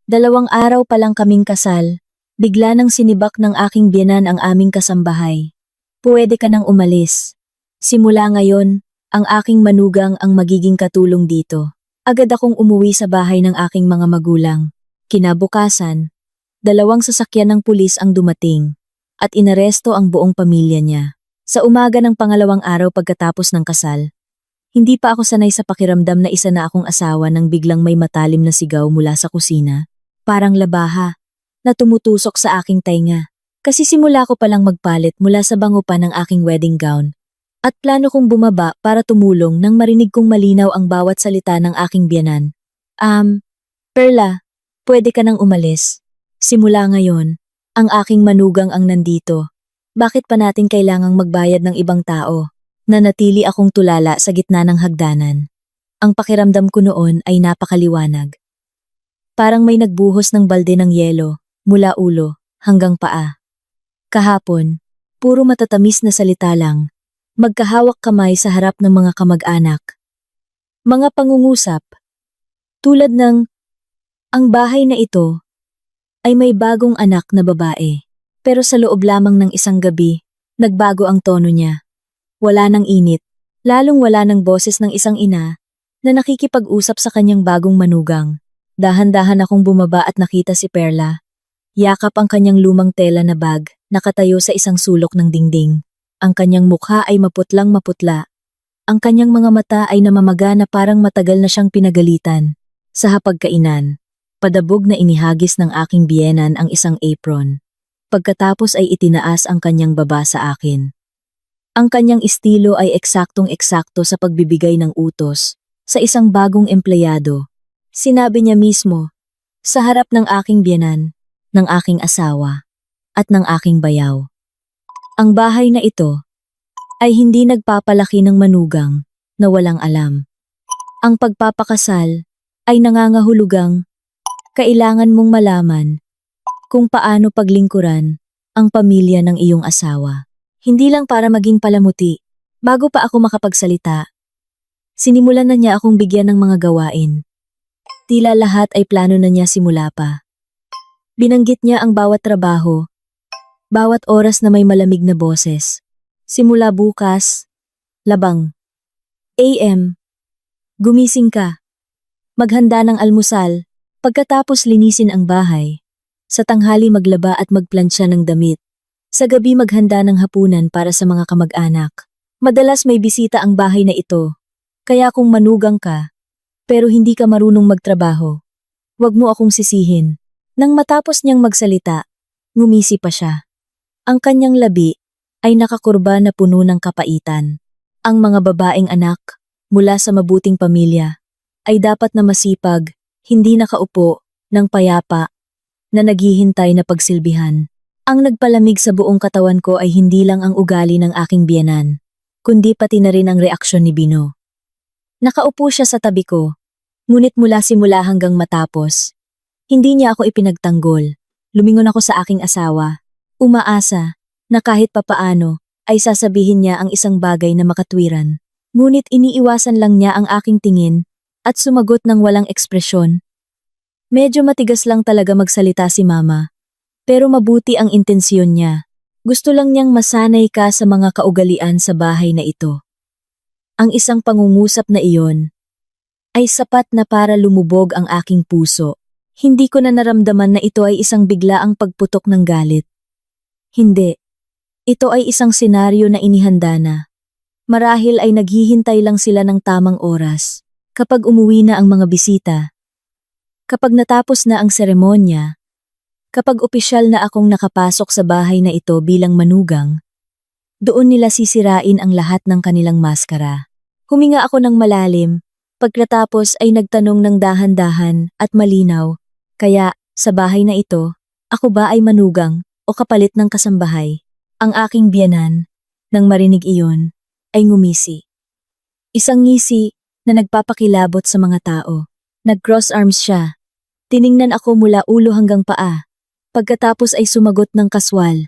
2 araw pa lang kaming kasal, bigla nang sinibak ng aking biyenan ang aming kasambahay. Puwede ka nang umalis. Simula ngayon, ang aking manugang ang magiging katulong dito. Agad akong umuwi sa bahay ng aking mga magulang. Kinabukasan, 2 sasakyan ng pulis ang dumating at inaresto ang buong pamilya niya. Sa umaga ng pangalawang araw pagkatapos ng kasal, hindi pa ako sanay sa pakiramdam na isa na akong asawa nang biglang may matalim na sigaw mula sa kusina. Parang labaha na tumutusok sa aking tainga. Kasi simula ko palang magpalit mula sa bango pa ng aking wedding gown. At plano kong bumaba para tumulong nang marinig kong malinaw ang bawat salita ng aking biyenan. Perla, pwede ka nang umalis. Simula ngayon, ang aking manugang ang nandito. Bakit pa natin kailangang magbayad ng ibang tao? Nanatili akong tulala sa gitna ng hagdanan. Ang pakiramdam ko noon ay napakaliwanag. Parang may nagbuhos ng balde ng yelo, mula ulo hanggang paa. Kahapon, puro matatamis na salita lang. Magkahawak kamay sa harap ng mga kamag-anak. Mga pangungusap. Tulad ng, ang bahay na ito ay may bagong anak na babae. Pero sa loob lamang ng isang gabi, nagbago ang tono niya. Wala nang init, lalong wala nang boses ng isang ina na nakikipag-usap sa kanyang bagong manugang. Dahan-dahan akong bumaba at nakita si Perla. Yakap ang kanyang lumang tela na bag, nakatayo sa isang sulok ng dingding. Ang kanyang mukha ay maputlang maputla. Ang kanyang mga mata ay namamaga na parang matagal na siyang pinagalitan. Sa hapagkainan, padabog na inihagis ng aking biyenan ang isang apron. Pagkatapos ay itinaas ang kanyang baba sa akin. Ang kanyang estilo ay eksaktong-eksakto sa pagbibigay ng utos sa isang bagong empleyado. Sinabi niya mismo, sa harap ng aking biyenan, ng aking asawa, at ng aking bayaw. Ang bahay na ito ay hindi nagpapalaki ng manugang na walang alam. Ang pagpapakasal ay nangangahulugang kailangan mong malaman kung paano paglingkuran ang pamilya ng iyong asawa. Hindi lang para maging palamuti. Bago pa ako makapagsalita, sinimulan na niya akong bigyan ng mga gawain. Tila lahat ay plano na niya simula pa. Binanggit niya ang bawat trabaho, bawat oras na may malamig na boses. Simula bukas, labang. AM. Gumising ka. Maghanda ng almusal, pagkatapos linisin ang bahay. Sa tanghali maglaba at magplansya ng damit. Sa gabi maghanda ng hapunan para sa mga kamag-anak. Madalas may bisita ang bahay na ito. Kaya kung manugang ka, pero hindi ka marunong magtrabaho, wag mo akong sisihin. Nang matapos niyang magsalita, ngumisi pa siya. Ang kanyang labi ay nakakurba na puno ng kapaitan. Ang mga babaeng anak, mula sa mabuting pamilya, ay dapat na masipag, hindi nakaupo, ng payapa, na naghihintay na pagsilbihan. Ang nagpalamig sa buong katawan ko ay hindi lang ang ugali ng aking biyenan, kundi pati na rin ang reaksyon ni Bino. Nakaupo siya sa tabi ko, ngunit mula simula hanggang matapos, hindi niya ako ipinagtanggol. Lumingon ako sa aking asawa, umaasa na kahit papaano ay sasabihin niya ang isang bagay na makatwiran. Ngunit iniiwasan lang niya ang aking tingin at sumagot ng walang ekspresyon. Medyo matigas lang talaga magsalita si Mama, pero mabuti ang intensyon niya. Gusto lang niyang masanay ka sa mga kaugalian sa bahay na ito. Ang isang pangungusap na iyon ay sapat na para lumubog ang aking puso. Hindi ko na naramdaman na ito ay isang biglaang pagputok ng galit. Hindi. Ito ay isang senaryo na inihanda na. Marahil ay naghihintay lang sila ng tamang oras. Kapag umuwi na ang mga bisita, kapag natapos na ang seremonya, kapag opisyal na akong nakapasok sa bahay na ito bilang manugang, doon nila sisirain ang lahat ng kanilang maskara. Huminga ako ng malalim, pagkatapos ay nagtanong ng dahan-dahan at malinaw, kaya sa bahay na ito, ako ba ay manugang o kapalit ng kasambahay? Ang aking biyenan, nang marinig iyon, ay ngumisi. Isang ngisi na nagpapakilabot sa mga tao. Nag-cross arms siya. Tiningnan ako mula ulo hanggang paa. Pagkatapos ay sumagot ng kaswal.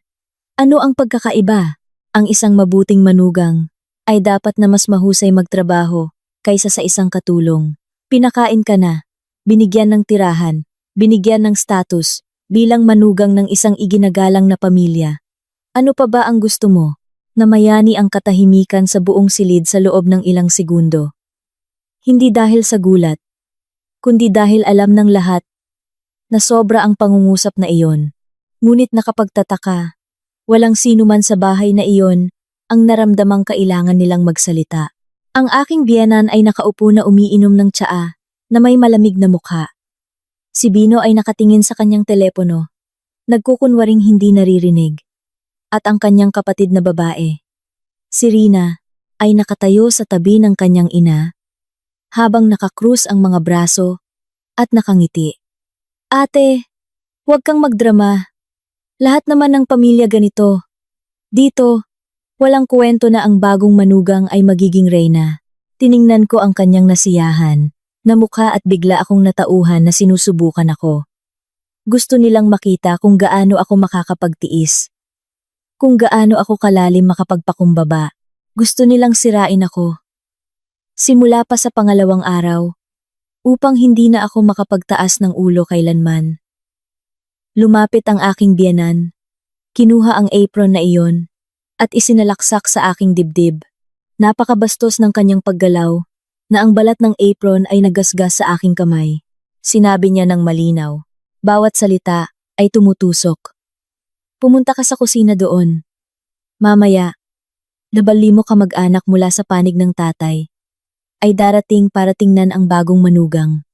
Ano ang pagkakaiba? Ang isang mabuting manugang ay dapat na mas mahusay magtrabaho kaysa sa isang katulong. Pinakain ka na, binigyan ng tirahan, binigyan ng status, bilang manugang ng isang iginagalang na pamilya. Ano pa ba ang gusto mo? Namayani ang katahimikan sa buong silid sa loob ng ilang segundo. Hindi dahil sa gulat, kundi dahil alam ng lahat na sobra ang pangungusap na iyon. Ngunit nakapagtataka, walang sino man sa bahay na iyon ang naramdamang kailangan nilang magsalita. Ang aking biyenan ay nakaupo na umiinom ng tsaa na may malamig na mukha. Si Bino ay nakatingin sa kanyang telepono, nagkukunwaring hindi naririnig. At ang kanyang kapatid na babae, si Rina, ay nakatayo sa tabi ng kanyang ina, habang nakakrus ang mga braso at nakangiti. Ate, huwag kang magdrama. Lahat naman ng pamilya ganito. Dito, walang kwento na ang bagong manugang ay magiging reyna. Tiningnan ko ang kanyang nasiyahan na mukha at bigla akong natauhan na sinusubukan ako. Gusto nilang makita kung gaano ako makakapagtiis. Kung gaano ako kalalim makapagpakumbaba. Gusto nilang sirain ako. Simula pa sa pangalawang araw, upang hindi na ako makapagtaas ng ulo kailanman. Lumapit ang aking biyenan, kinuha ang apron na iyon, at isinalaksak sa aking dibdib. Napakabastos ng kanyang paggalaw, na ang balat ng apron ay nagasgas sa aking kamay. Sinabi niya ng malinaw, bawat salita ay tumutusok. Pumunta ka sa kusina doon. Mamaya, nabalimo ka mag-anak mula sa panig ng tatay, ay darating para tingnan ang bagong manugang.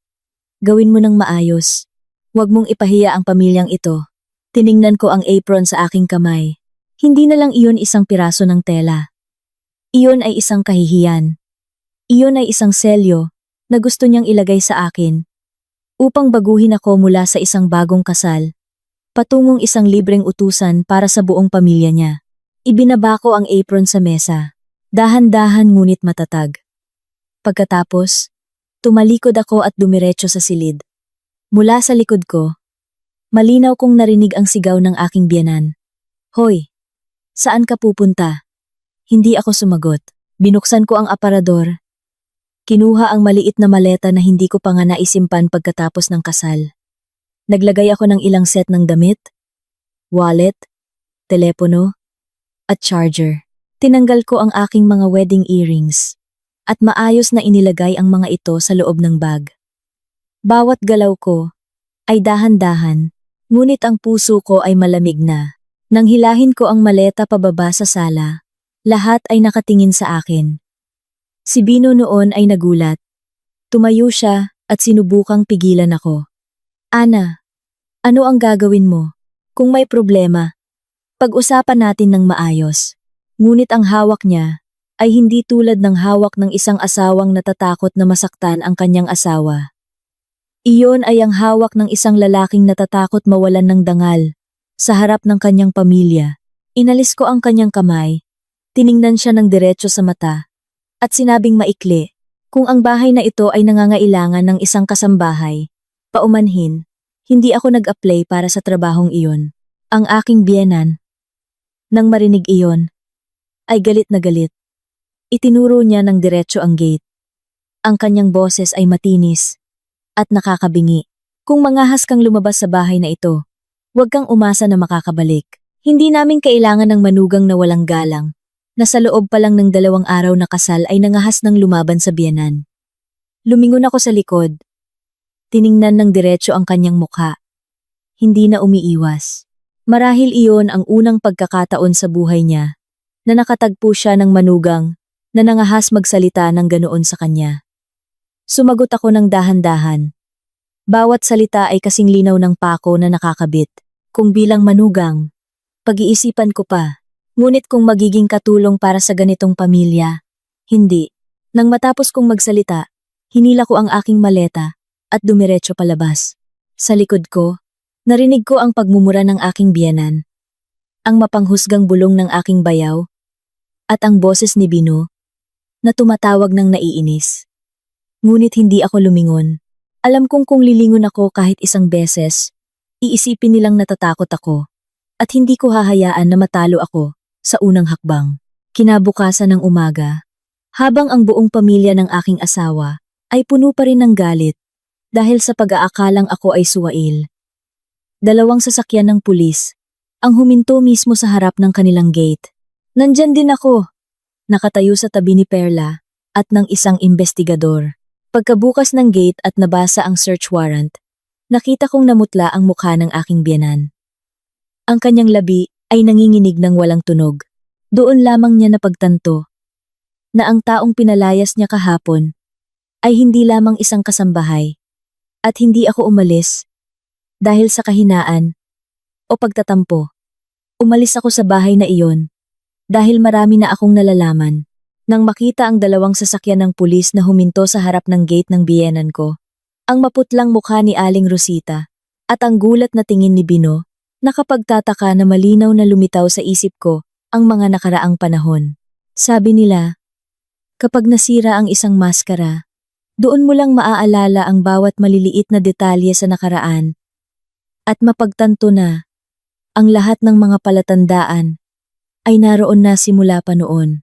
Gawin mo ng maayos. Huwag mong ipahiya ang pamilyang ito. Tiningnan ko ang apron sa aking kamay. Hindi na lang iyon isang piraso ng tela. Iyon ay isang kahihiyan. Iyon ay isang selyo na gusto niyang ilagay sa akin upang baguhin ako mula sa isang bagong kasal patungong isang libreng utusan para sa buong pamilya niya. Ibinaba ko ang apron sa mesa. Dahan-dahan ngunit matatag. Pagkatapos, tumalikod ako at dumiretso sa silid. Mula sa likod ko, malinaw kong narinig ang sigaw ng aking biyenan. Hoy, saan ka pupunta? Hindi ako sumagot. Binuksan ko ang aparador. Kinuha ang maliit na maleta na hindi ko pa nga naisimpan pagkatapos ng kasal. Naglagay ako ng ilang set ng damit, wallet, telepono, at charger. Tinanggal ko ang aking mga wedding earrings at maayos na inilagay ang mga ito sa loob ng bag. Bawat galaw ko ay dahan-dahan, ngunit ang puso ko ay malamig na. Nang hilahin ko ang maleta pababa sa sala, lahat ay nakatingin sa akin. Si Bino noon ay nagulat. Tumayo siya at sinubukang pigilan ako. Ana, ano ang gagawin mo? Kung may problema, pag-usapan natin ng maayos. Ngunit ang hawak niya ay hindi tulad ng hawak ng isang asawang natatakot na masaktan ang kanyang asawa. Iyon ay ang hawak ng isang lalaking natatakot mawalan ng dangal sa harap ng kanyang pamilya. Inalis ko ang kanyang kamay, tiningnan siya ng diretso sa mata, at sinabing maikli, kung ang bahay na ito ay nangangailangan ng isang kasambahay, paumanhin, hindi ako nag-apply para sa trabahong iyon. Ang aking biyenan, nang marinig iyon, ay galit na galit. Itinuro niya ng diretso ang gate. Ang kanyang boses ay matinis at nakakabingi. Kung mangahas kang lumabas sa bahay na ito, huwag kang umasa na makakabalik. Hindi namin kailangan ng manugang na walang galang, na sa loob pa lang ng 2 araw na kasal ay nangahas ng lumaban sa biyenan. Lumingon ako sa likod. Tiningnan ng diretso ang kanyang mukha. Hindi na umiiwas. Marahil iyon ang unang pagkakataon sa buhay niya na nakatagpo siya ng manugang na nangahas magsalita ng ganoon sa kanya. Sumagot ako ng dahan-dahan. Bawat salita ay kasing linaw ng pako na nakakabit. Kung bilang manugang, pag-iisipan ko pa. Ngunit kung magiging katulong para sa ganitong pamilya, hindi. Nang matapos kong magsalita, hinila ko ang aking maleta at dumiretso palabas. Sa likod ko, narinig ko ang pagmumura ng aking biyenan, ang mapanghusgang bulong ng aking bayaw, at ang boses ni Bino na tumatawag ng naiinis. Ngunit hindi ako lumingon. Alam kong kung lilingon ako kahit isang beses, iisipin nilang natatakot ako at hindi ko hahayaan na matalo ako sa unang hakbang. Kinabukasan ng umaga, habang ang buong pamilya ng aking asawa ay puno pa rin ng galit, dahil sa pag-aakalang ako ay suwail. Dalawang sasakyan ng pulis ang huminto mismo sa harap ng kanilang gate. Nandyan din ako, nakatayo sa tabi ni Perla at ng isang investigador. Pagkabukas ng gate at nabasa ang search warrant, nakita kong namutla ang mukha ng aking biyenan. Ang kanyang labi ay nanginginig ng walang tunog. Doon lamang niya napagtanto na ang taong pinalayas niya kahapon ay hindi lamang isang kasambahay at hindi ako umalis dahil sa kahinaan o pagtatampo. Umalis ako sa bahay na iyon dahil marami na akong nalalaman. Nang makita ang dalawang sasakyan ng pulis na huminto sa harap ng gate ng biyenan ko, ang maputlang mukha ni Aling Rosita at ang gulat na tingin ni Bino, nakapagtataka na malinaw na lumitaw sa isip ko ang mga nakaraang panahon. Sabi nila, kapag nasira ang isang maskara, doon mo lang maaalala ang bawat maliliit na detalye sa nakaraan at mapagtanto na ang lahat ng mga palatandaan ay naroon na simula pa noon.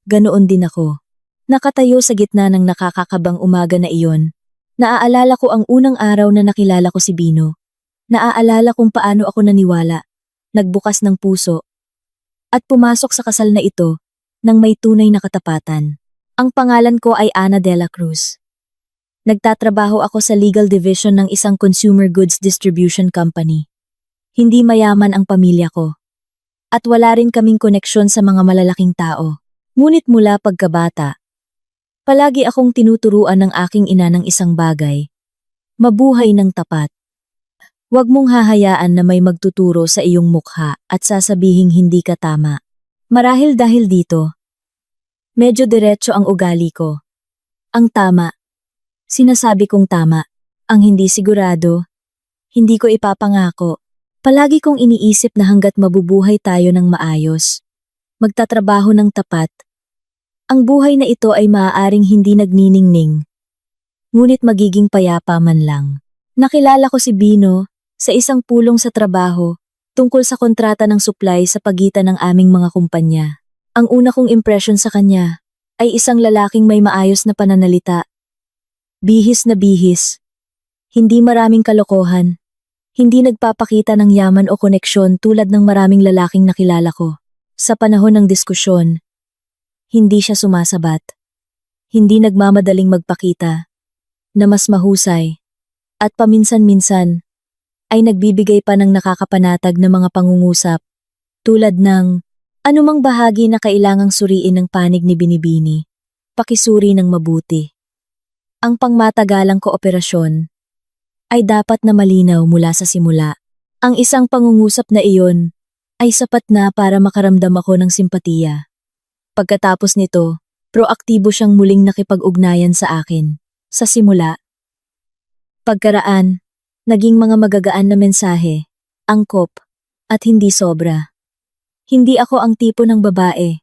Ganoon din ako. Nakatayo sa gitna ng nakakakabang umaga na iyon. Naaalala ko ang unang araw na nakilala ko si Bino. Naaalala kung paano ako naniwala, nagbukas ng puso, at pumasok sa kasal na ito nang may tunay na katapatan. Ang pangalan ko ay Ana de la Cruz. Nagtatrabaho ako sa legal division ng isang consumer goods distribution company. Hindi mayaman ang pamilya ko. At wala rin kaming koneksyon sa mga malalaking tao. Ngunit mula pagkabata, palagi akong tinuturuan ng aking ina ng isang bagay. Mabuhay ng tapat. Huwag mong hahayaan na may magtuturo sa iyong mukha at sasabihing hindi ka tama. Marahil dahil dito, medyo diretso ang ugali ko. Ang tama. Sinasabi kong tama. Ang hindi sigurado, hindi ko ipapangako. Palagi kong iniisip na hanggat mabubuhay tayo ng maayos, magtatrabaho ng tapat, ang buhay na ito ay maaaring hindi nagniningning, ngunit magiging payapa man lang. Nakilala ko si Bino sa isang pulong sa trabaho tungkol sa kontrata ng supply sa pagitan ng aming mga kumpanya. Ang una kong impresyon sa kanya ay isang lalaking may maayos na pananalita. Bihis na bihis. Hindi maraming kalokohan. Hindi nagpapakita ng yaman o koneksyon tulad ng maraming lalaking nakilala ko. Sa panahon ng diskusyon, hindi siya sumasabat. Hindi nagmamadaling magpakita na mas mahusay at paminsan-minsan ay nagbibigay pa ng nakakapanatag na mga pangungusap tulad ng anumang bahagi na kailangang suriin ng panig ni Binibini, pakisuri ng mabuti. Ang pangmatagalang kooperasyon ay dapat na malinaw mula sa simula. Ang isang pangungusap na iyon ay sapat na para makaramdam ako ng simpatiya. Pagkatapos nito, proaktibo siyang muling nakipag-ugnayan sa akin. Sa simula, pagkaraan, naging mga magagaan na mensahe, angkop, at hindi sobra. Hindi ako ang tipo ng babae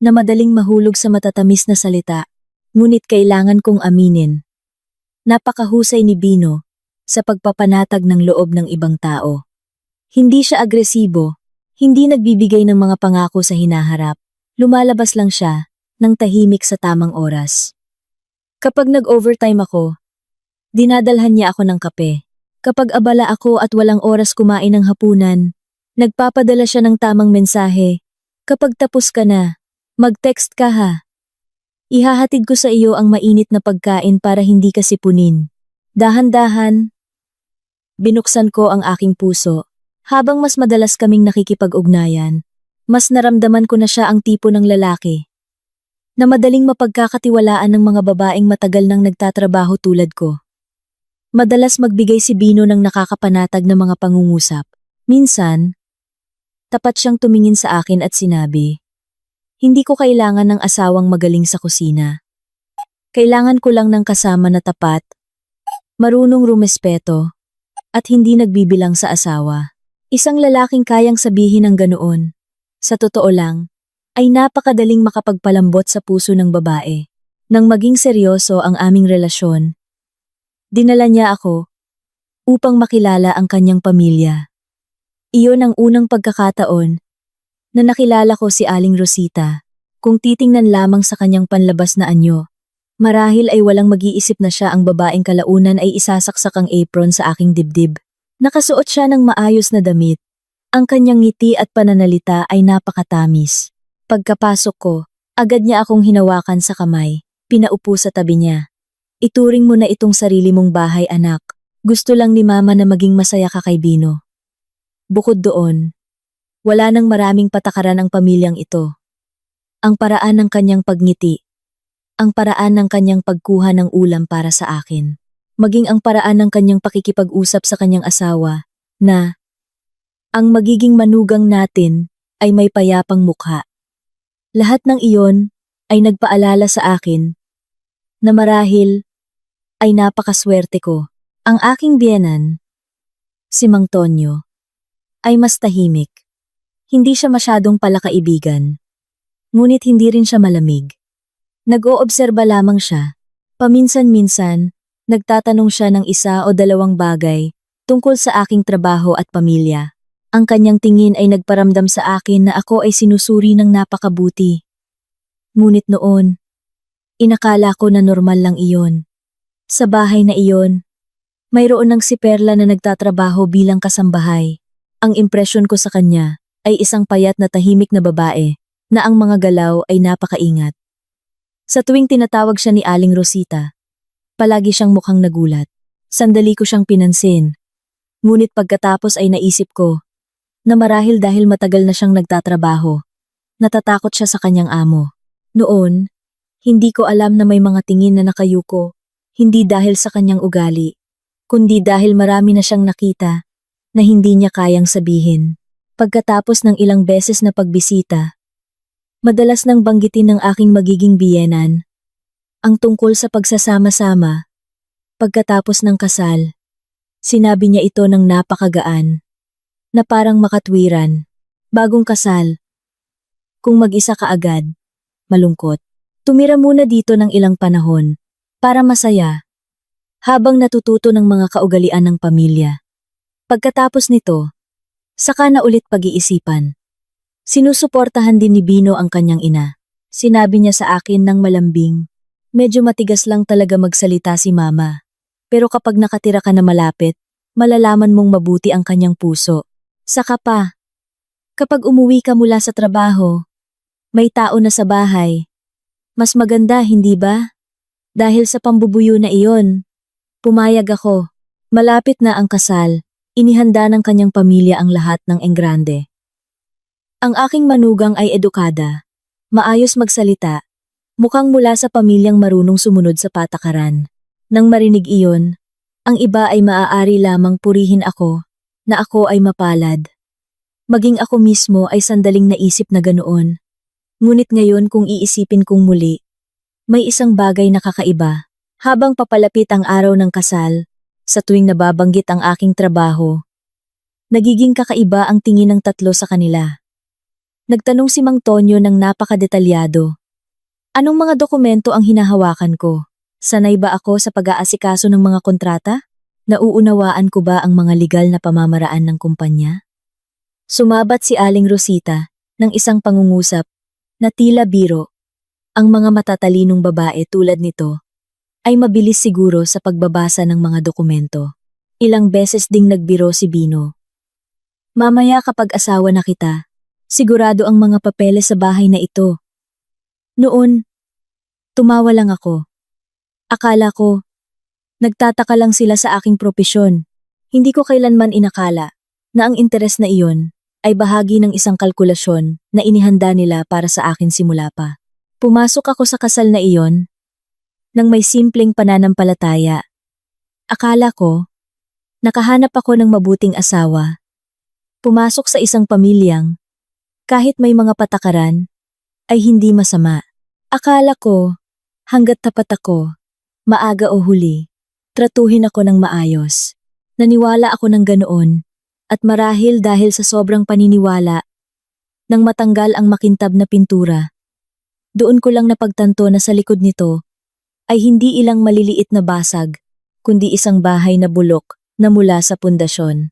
na madaling mahulog sa matatamis na salita, ngunit kailangan kong aminin. Napakahusay ni Bino sa pagpapanatag ng loob ng ibang tao. Hindi siya agresibo, hindi nagbibigay ng mga pangako sa hinaharap. Lumalabas lang siya ng tahimik sa tamang oras. Kapag nag-overtime ako, dinadalhan niya ako ng kape. Kapag abala ako at walang oras kumain ng hapunan, nagpapadala siya ng tamang mensahe. Kapag tapos ka na, mag-text ka ha. Ihahatid ko sa iyo ang mainit na pagkain para hindi ka sipunin. Dahan-dahan, binuksan ko ang aking puso. Habang mas madalas kaming nakikipag-ugnayan, mas naramdaman ko na siya ang tipo ng lalaki na madaling mapagkakatiwalaan ng mga babaeng matagal nang nagtatrabaho tulad ko. Madalas magbigay si Bino ng nakakapanatag na mga pangungusap. Minsan, tapat siyang tumingin sa akin at sinabi, hindi ko kailangan ng asawang magaling sa kusina. Kailangan ko lang ng kasama na tapat, marunong rumespeto, at hindi nagbibilang sa asawa. Isang lalaking kayang sabihin ng ganoon, sa totoo lang, ay napakadaling makapagpalambot sa puso ng babae. Nang maging seryoso ang aming relasyon, dinala niya ako upang makilala ang kanyang pamilya. Iyon ang unang pagkakataon na nakilala ko si Aling Rosita. Kung titingnan lamang sa kanyang panlabas na anyo, Marahil ay walang mag-iisip na siya ang babaeng kalaunan ay isasaksak ang apron sa aking dibdib. Nakasuot siya ng maayos na damit. Ang kanyang ngiti at pananalita ay napakatamis. Pagkapasok ko, agad niya akong hinawakan sa kamay, pinaupo sa tabi niya. Ituring mo na itong sarili mong bahay, anak. Gusto lang ni mama na maging masaya ka kay Bino. Bukod doon, wala nang maraming patakaran ang pamilyang ito. Ang paraan ng kanyang pagngiti, ang paraan ng kanyang pagkuha ng ulam para sa akin, maging ang paraan ng kanyang pakikipag-usap sa kanyang asawa, na ang magiging manugang natin ay may payapang mukha. Lahat ng iyon ay nagpaalala sa akin na marahil ay napakaswerte ko. Ang aking biyenan, si Mang Tonyo, ay mas tahimik. Hindi siya masyadong palakaibigan. Ngunit hindi rin siya malamig. Nag-oobserba lamang siya. Paminsan-minsan, nagtatanong siya ng isa o dalawang bagay tungkol sa aking trabaho at pamilya. Ang kanyang tingin ay nagparamdam sa akin na ako ay sinusuri ng napakabuti. Ngunit noon, inakala ko na normal lang iyon. Sa bahay na iyon, mayroon ng si Perla na nagtatrabaho bilang kasambahay. Ang impresyon ko sa kanya ay isang payat na tahimik na babae na ang mga galaw ay napakaingat. Sa tuwing tinatawag siya ni Aling Rosita, palagi siyang mukhang nagulat. Sandali ko siyang pinansin. Ngunit pagkatapos ay naisip ko na marahil dahil matagal na siyang nagtatrabaho, natatakot siya sa kanyang amo. Noon, hindi ko alam na may mga tingin na nakayuko, hindi dahil sa kanyang ugali, kundi dahil marami na siyang nakita na hindi niya kayang sabihin. Pagkatapos ng ilang beses na pagbisita, madalas nang banggitin ng aking magiging biyenan ang tungkol sa pagsasama-sama. Pagkatapos ng kasal, sinabi niya ito ng napakagaan, na parang makatwiran. Bagong kasal, kung mag-isa ka agad, malungkot. Tumira muna dito ng ilang panahon, para masaya, habang natututo ng mga kaugalian ng pamilya. Pagkatapos nito, saka na ulit pag-iisipan. Sinusuportahan din ni Bino ang kanyang ina. Sinabi niya sa akin ng malambing, medyo matigas lang talaga magsalita si mama. Pero kapag nakatira ka na malapit, malalaman mong mabuti ang kanyang puso. Saka pa, kapag umuwi ka mula sa trabaho, may tao na sa bahay. Mas maganda, hindi ba? Dahil sa pambubuyo na iyon, pumayag ako. Malapit na ang kasal, inihanda ng kanyang pamilya ang lahat ng enggrande. Ang aking manugang ay edukada, maayos magsalita, mukhang mula sa pamilyang marunong sumunod sa patakaran. Nang marinig iyon, ang iba ay maaari lamang purihin ako, na ako ay mapalad. Maging ako mismo ay sandaling naisip na ganoon. Ngunit ngayon kung iisipin kong muli, may isang bagay na kakaiba. Habang papalapit ang araw ng kasal, sa tuwing nababanggit ang aking trabaho, nagiging kakaiba ang tingin ng tatlo sa kanila. Nagtanong si Mang Tonyo ng napakadetalyado. Anong mga dokumento ang hinahawakan ko? Sanay ba ako sa pag-aasikaso ng mga kontrata? Nauunawaan ko ba ang mga legal na pamamaraan ng kumpanya? Sumabat si Aling Rosita ng isang pangungusap na tila biro. Ang mga matatalinong babae tulad nito ay mabilis siguro sa pagbabasa ng mga dokumento. Ilang beses ding nagbiro si Bino. Mamaya kapag asawa na kita, sigurado ang mga papeles sa bahay na ito. Noon, tumawa lang ako. Akala ko, nagtataka lang sila sa aking propesyon. Hindi ko kailanman inakala na ang interes na iyon ay bahagi ng isang kalkulasyon na inihanda nila para sa akin simula pa. Pumasok ako sa kasal na iyon nang may simpleng pananampalataya. Akala ko, nakahanap ako ng mabuting asawa. Pumasok sa isang pamilyang, kahit may mga patakaran, ay hindi masama. Akala ko, hanggat tapat ako, maaga o huli, tratuhin ako ng maayos. Naniwala ako ng ganoon, at marahil dahil sa sobrang paniniwala, nang matanggal ang makintab na pintura, doon ko lang napagtanto na sa likod nito ay hindi ilang maliliit na basag, kundi isang bahay na bulok na mula sa pundasyon.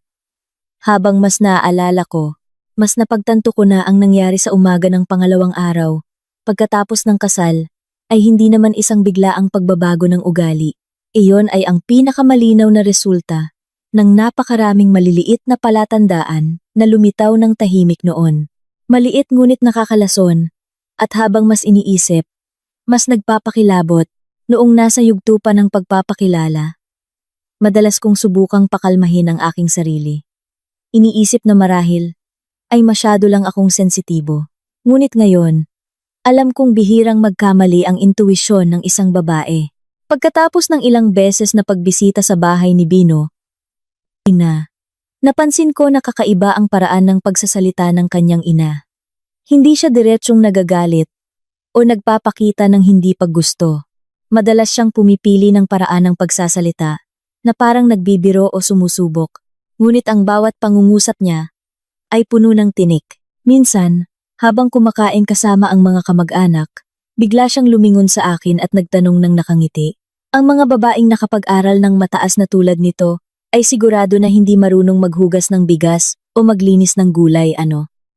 Habang mas naaalala ko, mas napagtanto ko na ang nangyari sa umaga ng pangalawang araw, pagkatapos ng kasal, ay hindi naman isang biglaang pagbabago ng ugali. Iyon ay ang pinakamalinaw na resulta ng napakaraming maliliit na palatandaan na lumitaw ng tahimik noon. Maliit ngunit nakakalason, at habang mas iniisip, mas nagpapakilabot noong nasa yugto pa ng pagpapakilala. Madalas kong subukang pakalmahin ang aking sarili. Iniisip na marahil ay masyado lang akong sensitibo. Ngunit ngayon, alam kong bihirang magkamali ang intuwisyon ng isang babae. Pagkatapos ng ilang beses na pagbisita sa bahay ni Bino, napansin ko na kakaiba ang paraan ng pagsasalita ng kanyang ina. Hindi siya diretsyong nagagalit o nagpapakita ng hindi paggusto. Madalas siyang pumipili ng paraan ng pagsasalita na parang nagbibiro o sumusubok. Ngunit ang bawat pangungusap niya ay puno ng tinik. Minsan, habang kumakain kasama ang mga kamag-anak, bigla siyang lumingon sa akin at nagtanong ng nakangiti. Ang mga babaeng nakapag-aral ng mataas na tulad nito ay sigurado na hindi marunong maghugas ng bigas o maglinis ng gulay.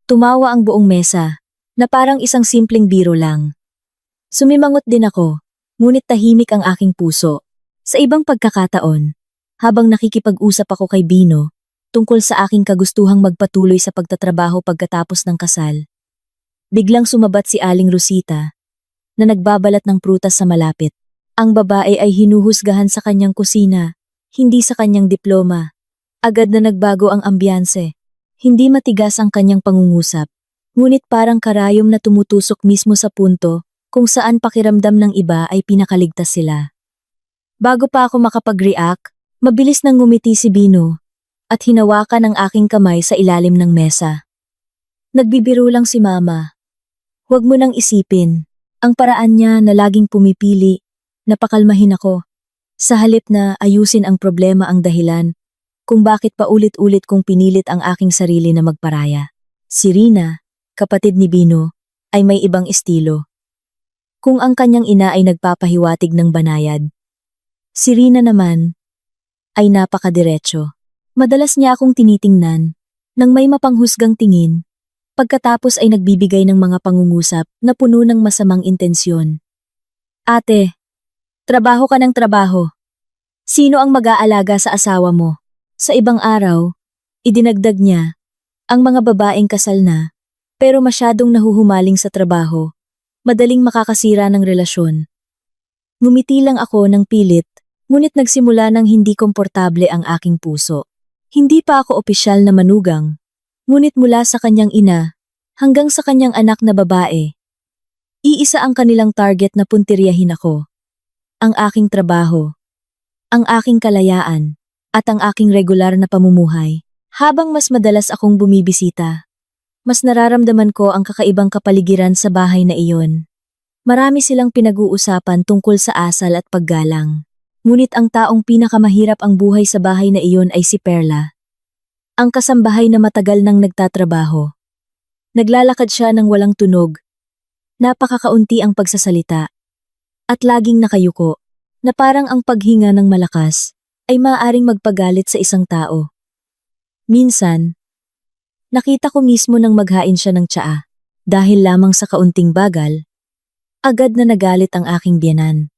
Tumawa ang buong mesa, na parang isang simpleng biro lang. Sumimangot din ako, ngunit tahimik ang aking puso. Sa ibang pagkakataon, habang nakikipag-usap ako kay Bino tungkol sa aking kagustuhang magpatuloy sa pagtatrabaho pagkatapos ng kasal, biglang sumabat si Aling Rosita na nagbabalat ng prutas sa malapit. Ang babae ay hinuhusgahan sa kanyang kusina, hindi sa kanyang diploma. Agad na nagbago ang ambiyanse. Hindi matigas ang kanyang pangungusap, ngunit parang karayom na tumutusok mismo sa punto kung saan pakiramdam ng iba ay pinakaligtas sila. Bago pa ako makapag-react, mabilis nang ngumiti si Bino at hinawakan ang aking kamay sa ilalim ng mesa. Nagbibiro lang si Mama. Huwag mo nang isipin. Ang paraan niya na laging pumipili, napakalmahin ako. Sa halip na ayusin ang problema ang dahilan kung bakit paulit-ulit kong pinilit ang aking sarili na magparaya. Si Rina, kapatid ni Bino, ay may ibang estilo. Kung ang kanyang ina ay nagpapahiwatig ng banayad, si Rina naman ay napakadiretso. Madalas niya akong tinitingnan nang may mapanghusgang tingin, pagkatapos ay nagbibigay ng mga pangungusap na puno ng masamang intensyon. Ate, trabaho ka ng trabaho. Sino ang mag-aalaga sa asawa mo? Sa ibang araw, idinagdag niya, ang mga babaeng kasal na, pero masyadong nahuhumaling sa trabaho, madaling makakasira ng relasyon. Ngumiti lang ako ng pilit, ngunit nagsimula ng hindi komportable ang aking puso. Hindi pa ako opisyal na manugang, ngunit mula sa kanyang ina, hanggang sa kanyang anak na babae, iisa ang kanilang target na puntiryahin ako. Ang aking trabaho, ang aking kalayaan, at ang aking regular na pamumuhay. Habang mas madalas akong bumibisita, mas nararamdaman ko ang kakaibang kapaligiran sa bahay na iyon. Marami silang pinag-uusapan tungkol sa asal at paggalang. Ngunit ang taong pinakamahirap ang buhay sa bahay na iyon ay si Perla. Ang kasambahay na matagal nang nagtatrabaho. Naglalakad siya ng walang tunog. Napakakaunti ang pagsasalita. At laging nakayuko, na parang ang paghinga ng malakas ay maaaring magpagalit sa isang tao. Minsan, nakita ko mismo nang maghain siya ng tsaa. Dahil lamang sa kaunting bagal, agad na nagalit ang aking biyenan.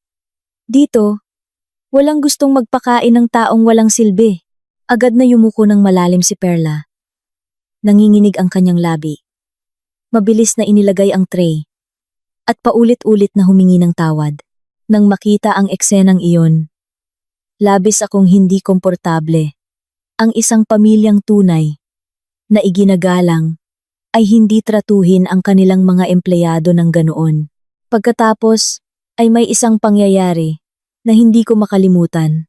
Dito, walang gustong magpakain ng taong walang silbi. Agad na yumuko ng malalim si Perla. Nanginginig ang kanyang labi. Mabilis na inilagay ang tray. At paulit-ulit na humingi ng tawad. Nang makita ang eksenang iyon, labis akong hindi komportable. Ang isang pamilyang tunay na iginagalang ay hindi tratuhin ang kanilang mga empleyado ng ganoon. Pagkatapos ay may isang pangyayari na hindi ko makalimutan.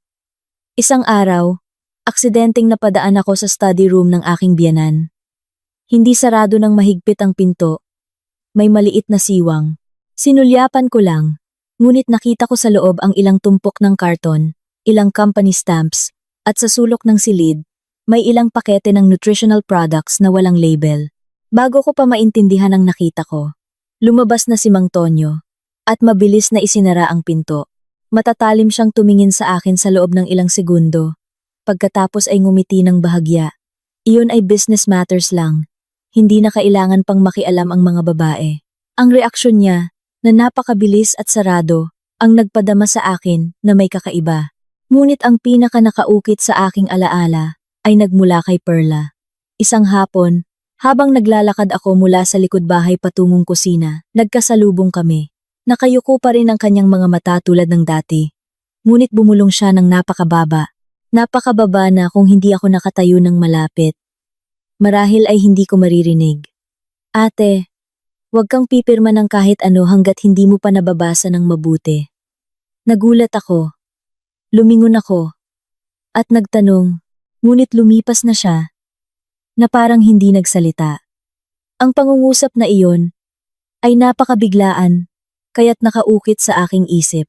Isang araw, aksidenteng napadaan ako sa study room ng aking biyenan. Hindi sarado ng mahigpit ang pinto. May maliit na siwang. Sinulyapan ko lang, ngunit nakita ko sa loob ang ilang tumpok ng karton, ilang company stamps, at sa sulok ng silid, may ilang pakete ng nutritional products na walang label. Bago ko pa maintindihan ang nakita ko, lumabas na si Mang Tonyo, at mabilis na isinara ang pinto. Matatalim siyang tumingin sa akin sa loob ng ilang segundo. Pagkatapos ay ngumiti ng bahagya. Iyon ay business matters lang. Hindi na kailangan pang makialam ang mga babae. Ang reaksyon niya, na napakabilis at sarado ang nagpadama sa akin na may kakaiba. Ngunit ang pinaka nakaukit sa aking alaala ay nagmula kay Perla. Isang hapon, habang naglalakad ako mula sa likod bahay patungong kusina, nagkasalubong kami. Nakayuko pa rin ang kanyang mga mata tulad ng dati. Ngunit bumulong siya ng napakababa. Napakababa na kung hindi ako nakatayo ng malapit. Marahil ay hindi ko maririnig. Ate, huwag kang pipirma ng kahit ano hanggat hindi mo pa nababasa ng mabuti. Nagulat ako. Lumingon ako. At nagtanong, ngunit lumipas na siya, na parang hindi nagsalita. Ang pangungusap na iyon ay napakabiglaan, kaya't nakaukit sa aking isip.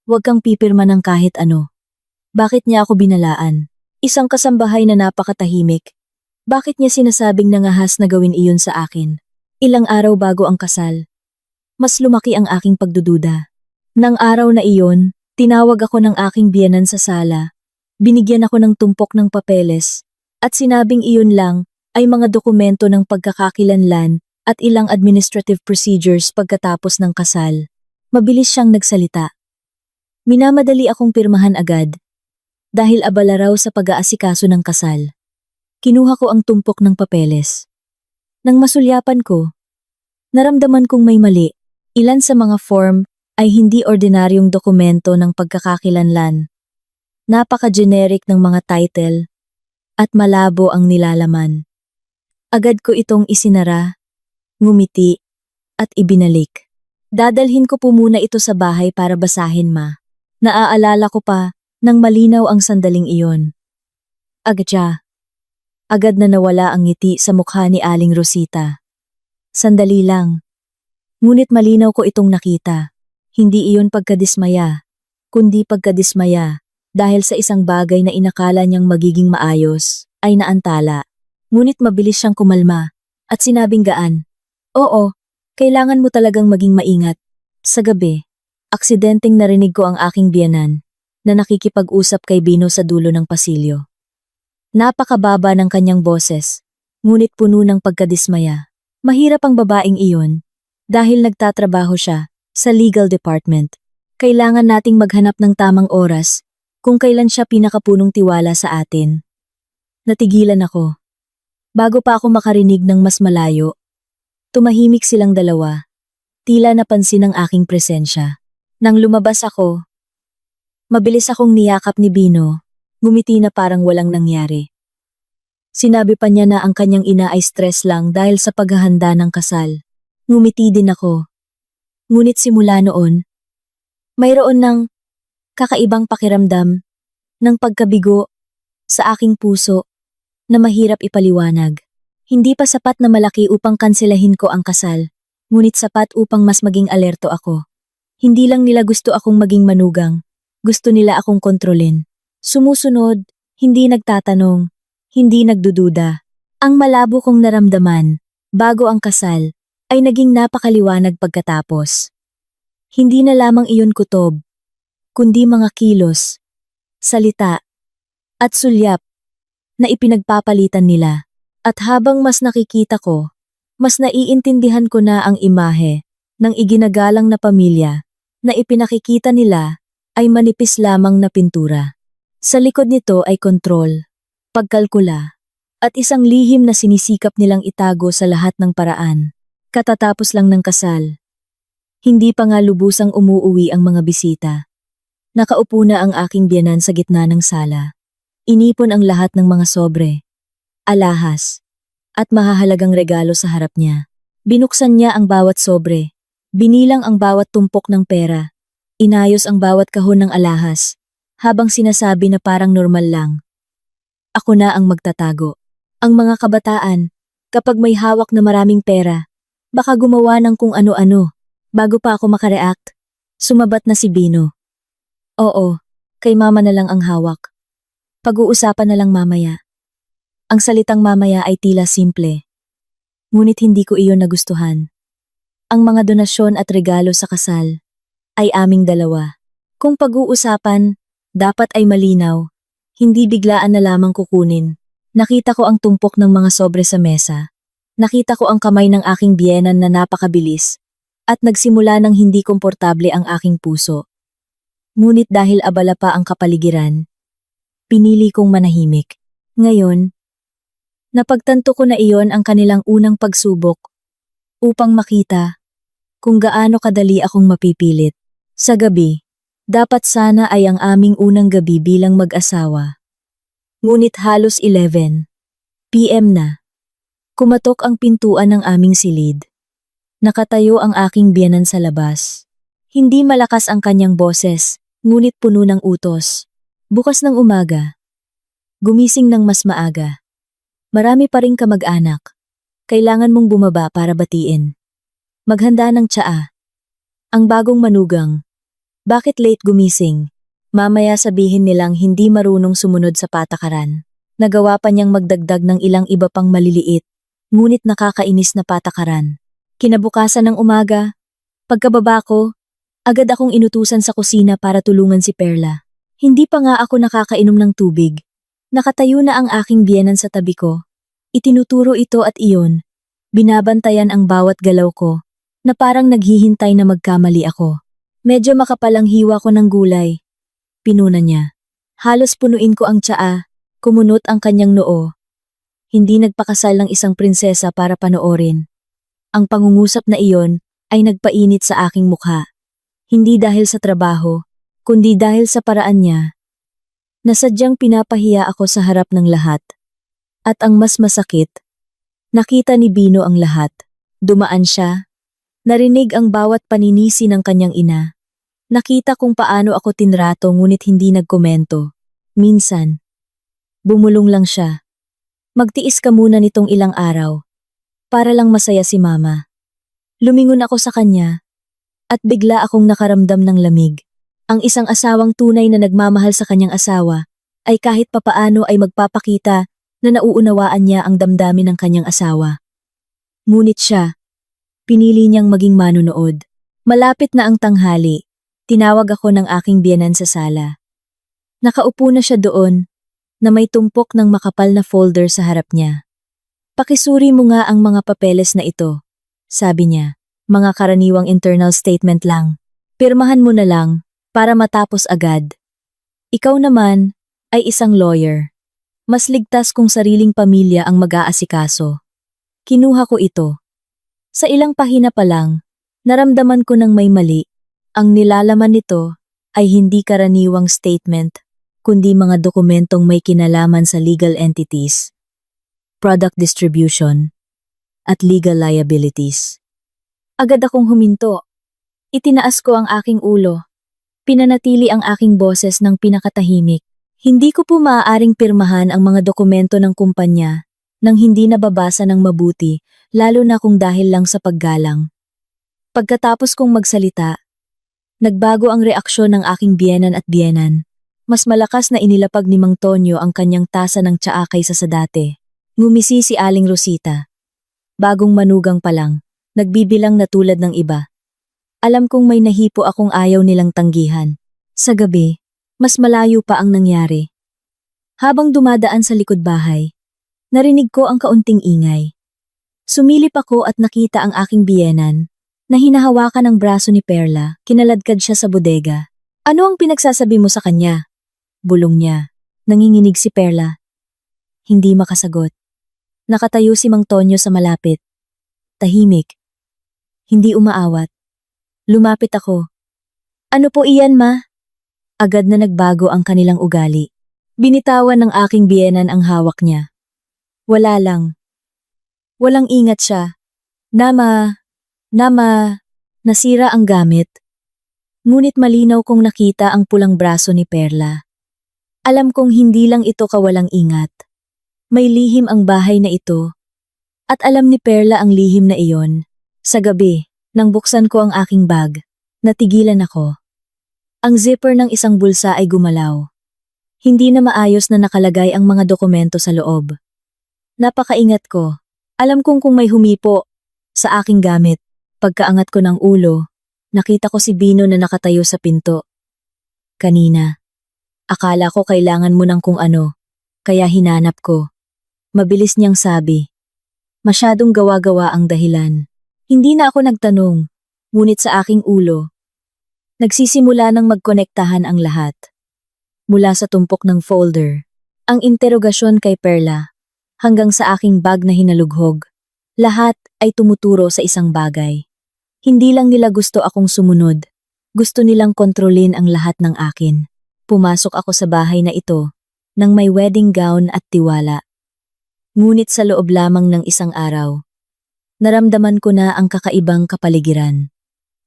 Huwag kang pipirma ng kahit ano. Bakit niya ako binalaan? Isang kasambahay na napakatahimik. Bakit niya sinasabing nangahas na gawin iyon sa akin? Ilang araw bago ang kasal. Mas lumaki ang aking pagdududa. Nang araw na iyon, tinawag ako ng aking biyenan sa sala. Binigyan ako ng tumpok ng papeles. At sinabing iyon lang ay mga dokumento ng pagkakakilanlan at ilang administrative procedures pagkatapos ng kasal. Mabilis siyang nagsalita. Minamadali akong pirmahan agad. Dahil abala raw sa pag-aasikaso ng kasal. Kinuha ko ang tumpok ng papeles. Nang masulyapan ko, naramdaman kong may mali. Ilan sa mga form ay hindi ordinaryong dokumento ng pagkakakilanlan. Napaka-generic ng mga title at malabo ang nilalaman. Agad ko itong isinara, ngumiti, at ibinalik. Dadalhin ko po muna ito sa bahay para basahin, ma. Naaalala ko pa nang malinaw ang sandaling iyon. Agad na nawala ang ngiti sa mukha ni Aling Rosita. Sandali lang. Ngunit malinaw ko itong nakita. Hindi iyon pagkadismaya, kundi pagkadismaya dahil sa isang bagay na inakala niyang magiging maayos, ay naantala. Ngunit mabilis siyang kumalma at sinabing gaan, "Oo, kailangan mo talagang maging maingat." Sa gabi, aksidenteng narinig ko ang aking biyenan na nakikipag-usap kay Bino sa dulo ng pasilyo. Napakababa ng kanyang boses, ngunit puno ng pagkadismaya. Mahirap ang babaeng iyon dahil nagtatrabaho siya sa legal department. Kailangan nating maghanap ng tamang oras kung kailan siya pinakapunong tiwala sa atin. Natigilan ako. Bago pa ako makarinig ng mas malayo, tumahimik silang dalawa. Tila napansin ang aking presensya. Nang lumabas ako, mabilis akong niyakap ni Bino. Ngumiti na parang walang nangyari. Sinabi pa niya na ang kanyang ina ay stress lang dahil sa paghahanda ng kasal. Ngumiti din ako. Ngunit simula noon, mayroon ng kakaibang pakiramdam ng pagkabigo sa aking puso na mahirap ipaliwanag. Hindi pa sapat na malaki upang kanselahin ko ang kasal, ngunit sapat upang mas maging alerto ako. Hindi lang nila gusto akong maging manugang, gusto nila akong kontrolin. Sumusunod, hindi nagtatanong, hindi nagdududa. Ang malabo kong naramdaman, bago ang kasal, ay naging napakaliwanag pagkatapos. Hindi na lamang iyon kutob, kundi mga kilos, salita, at sulyap na ipinagpapalitan nila. At habang mas nakikita ko, mas naiintindihan ko na ang imahe ng iginagalang na pamilya na ipinakikita nila ay manipis lamang na pintura. Sa likod nito ay kontrol, pagkalkula, at isang lihim na sinisikap nilang itago sa lahat ng paraan. Katatapos lang ng kasal. Hindi pa nga lubusang umuuwi ang mga bisita. Nakaupo na ang aking biyenan sa gitna ng sala. Inipon ang lahat ng mga sobre, alahas, at mahahalagang regalo sa harap niya. Binuksan niya ang bawat sobre, binilang ang bawat tumpok ng pera, inayos ang bawat kahon ng alahas, habang sinasabi na parang normal lang. Ako na ang magtatago. Ang mga kabataan, kapag may hawak na maraming pera, baka gumawa ng kung ano-ano. Bago pa ako makareact, sumabat na si Bino. Oo, kay mama na lang ang hawak. Pag-uusapan na lang mamaya. Ang salitang mamaya ay tila simple. Ngunit hindi ko iyon nagustuhan. Ang mga donasyon at regalo sa kasal ay aming dalawa. Kung pag-uusapan, dapat ay malinaw, hindi biglaan na lamang kukunin. Nakita ko ang tumpok ng mga sobre sa mesa. Nakita ko ang kamay ng aking biyenan na napakabilis. at nagsimula ng hindi komportable ang aking puso. Ngunit dahil abala pa ang kapaligiran, pinili kong manahimik. Ngayon, napagtanto ko na iyon ang kanilang unang pagsubok upang makita kung gaano kadali akong mapipilit. Sa gabi, dapat sana ay ang aming unang gabi bilang mag-asawa. Ngunit halos 11 p.m. na. Kumatok ang pintuan ng aming silid. Nakatayo ang aking biyenan sa labas. Hindi malakas ang kanyang boses, ngunit puno ng utos. Bukas ng umaga. Gumising ng mas maaga. Marami pa ring kamag-anak. Kailangan mong bumaba para batiin. Maghanda ng tsaa. Ang bagong manugang. Bakit late gumising? Mamaya sabihin nilang hindi marunong sumunod sa patakaran. Nagawa pa niyang magdagdag ng ilang iba pang maliliit, ngunit nakakainis na patakaran. Kinabukasan ng umaga, pagkababa ko, agad akong inutusan sa kusina para tulungan si Perla. Hindi pa nga ako nakakainom ng tubig. Nakatayo na ang aking biyenan sa tabi ko. Itinuturo ito at iyon. Binabantayan ang bawat galaw ko, na parang naghihintay na magkamali ako. Medyo makapal ang hiwa ko ng gulay. Pinuna niya. Halos punuin ko ang tsaa, kumunot ang kanyang noo. Hindi nagpakasal ng isang prinsesa para panoorin. Ang pangungusap na iyon ay nagpainit sa aking mukha. Hindi dahil sa trabaho, kundi dahil sa paraan niya. Nasadyang pinapahiya ako sa harap ng lahat. At ang mas masakit, nakita ni Bino ang lahat. Dumaan siya. Narinig ang bawat paninisi ng kanyang ina. Nakita kung paano ako tinrato ngunit hindi nagkomento. Minsan, bumulong lang siya. Magtiis ka muna nitong ilang araw. Para lang masaya si mama. Lumingon ako sa kanya. At bigla akong nakaramdam ng lamig. Ang isang asawang tunay na nagmamahal sa kanyang asawa ay kahit papaano ay magpapakita na nauunawaan niya ang damdamin ng kanyang asawa. Ngunit siya, pinili niyang maging manunood. Malapit na ang tanghali, tinawag ako ng aking biyenan sa sala. Nakaupo na siya doon, na may tumpok ng makapal na folder sa harap niya. Pakisuri mo nga ang mga papeles na ito, sabi niya. Mga karaniwang internal statement lang. Pirmahan mo na lang, para matapos agad. Ikaw naman, ay isang lawyer. Mas ligtas kung sariling pamilya ang mag-aasikaso. Kinuha ko ito. Sa ilang pahina pa lang, naramdaman ko ng may mali. Ang nilalaman nito ay hindi karaniwang statement, kundi mga dokumentong may kinalaman sa legal entities, product distribution, at legal liabilities. Agad akong huminto. Itinaas ko ang aking ulo. Pinanatili ang aking boses ng pinakatahimik. Hindi ko po maaaring pirmahan ang mga dokumento ng kumpanya nang hindi nababasa ng mabuti, lalo na kung dahil lang sa paggalang. Pagkatapos kong magsalita, nagbago ang reaksyon ng aking biyenan at biyenan. Mas malakas na inilapag ni Mang Tonyo ang kanyang tasa ng tsaa kaysa sa dati. Ngumisi si Aling Rosita. Bagong manugang pa lang, nagbibilang na tulad ng iba. Alam kong may nahipo akong ayaw nilang tanggihan. Sa gabi, mas malayo pa ang nangyari. Habang dumadaan sa likod bahay, narinig ko ang kaunting ingay. Sumilip ako at nakita ang aking biyenan, na hinahawakan ang braso ni Perla, kinaladkad siya sa bodega. Ano ang pinagsasabi mo sa kanya? Bulong niya. Nanginginig si Perla. Hindi makasagot. Nakatayo si Mang Tonyo sa malapit. Tahimik. Hindi umaawat. Lumapit ako. Ano po iyan, ma? Agad na nagbago ang kanilang ugali. Binitawan ng aking biyenan ang hawak niya. Wala lang. Walang ingat siya. Nasira ang gamit. Ngunit malinaw kong nakita ang pulang braso ni Perla. Alam kong hindi lang ito kawalang ingat. May lihim ang bahay na ito. At alam ni Perla ang lihim na iyon. Sa gabi, nang buksan ko ang aking bag, natigilan ako. Ang zipper ng isang bulsa ay gumalaw. Hindi na maayos na nakalagay ang mga dokumento sa loob. Napakaingat ko. Alam kong kung may humipo sa aking gamit. Pagkaangat ko ng ulo, nakita ko si Bino na nakatayo sa pinto. Kanina, akala ko kailangan mo ng kung ano, kaya hinanap ko. Mabilis niyang sabi. Masyadong gawa-gawa ang dahilan. Hindi na ako nagtanong. Ngunit sa aking ulo, nagsisimula ng magkonektahan ang lahat. Mula sa tumpok ng folder, ang interogasyon kay Perla, hanggang sa aking bag na hinalughog, lahat ay tumuturo sa isang bagay. Hindi lang nila gusto akong sumunod, gusto nilang kontrolin ang lahat ng akin. Pumasok ako sa bahay na ito, nang may wedding gown at tiwala. Ngunit sa loob lamang ng isang araw, naramdaman ko na ang kakaibang kapaligiran.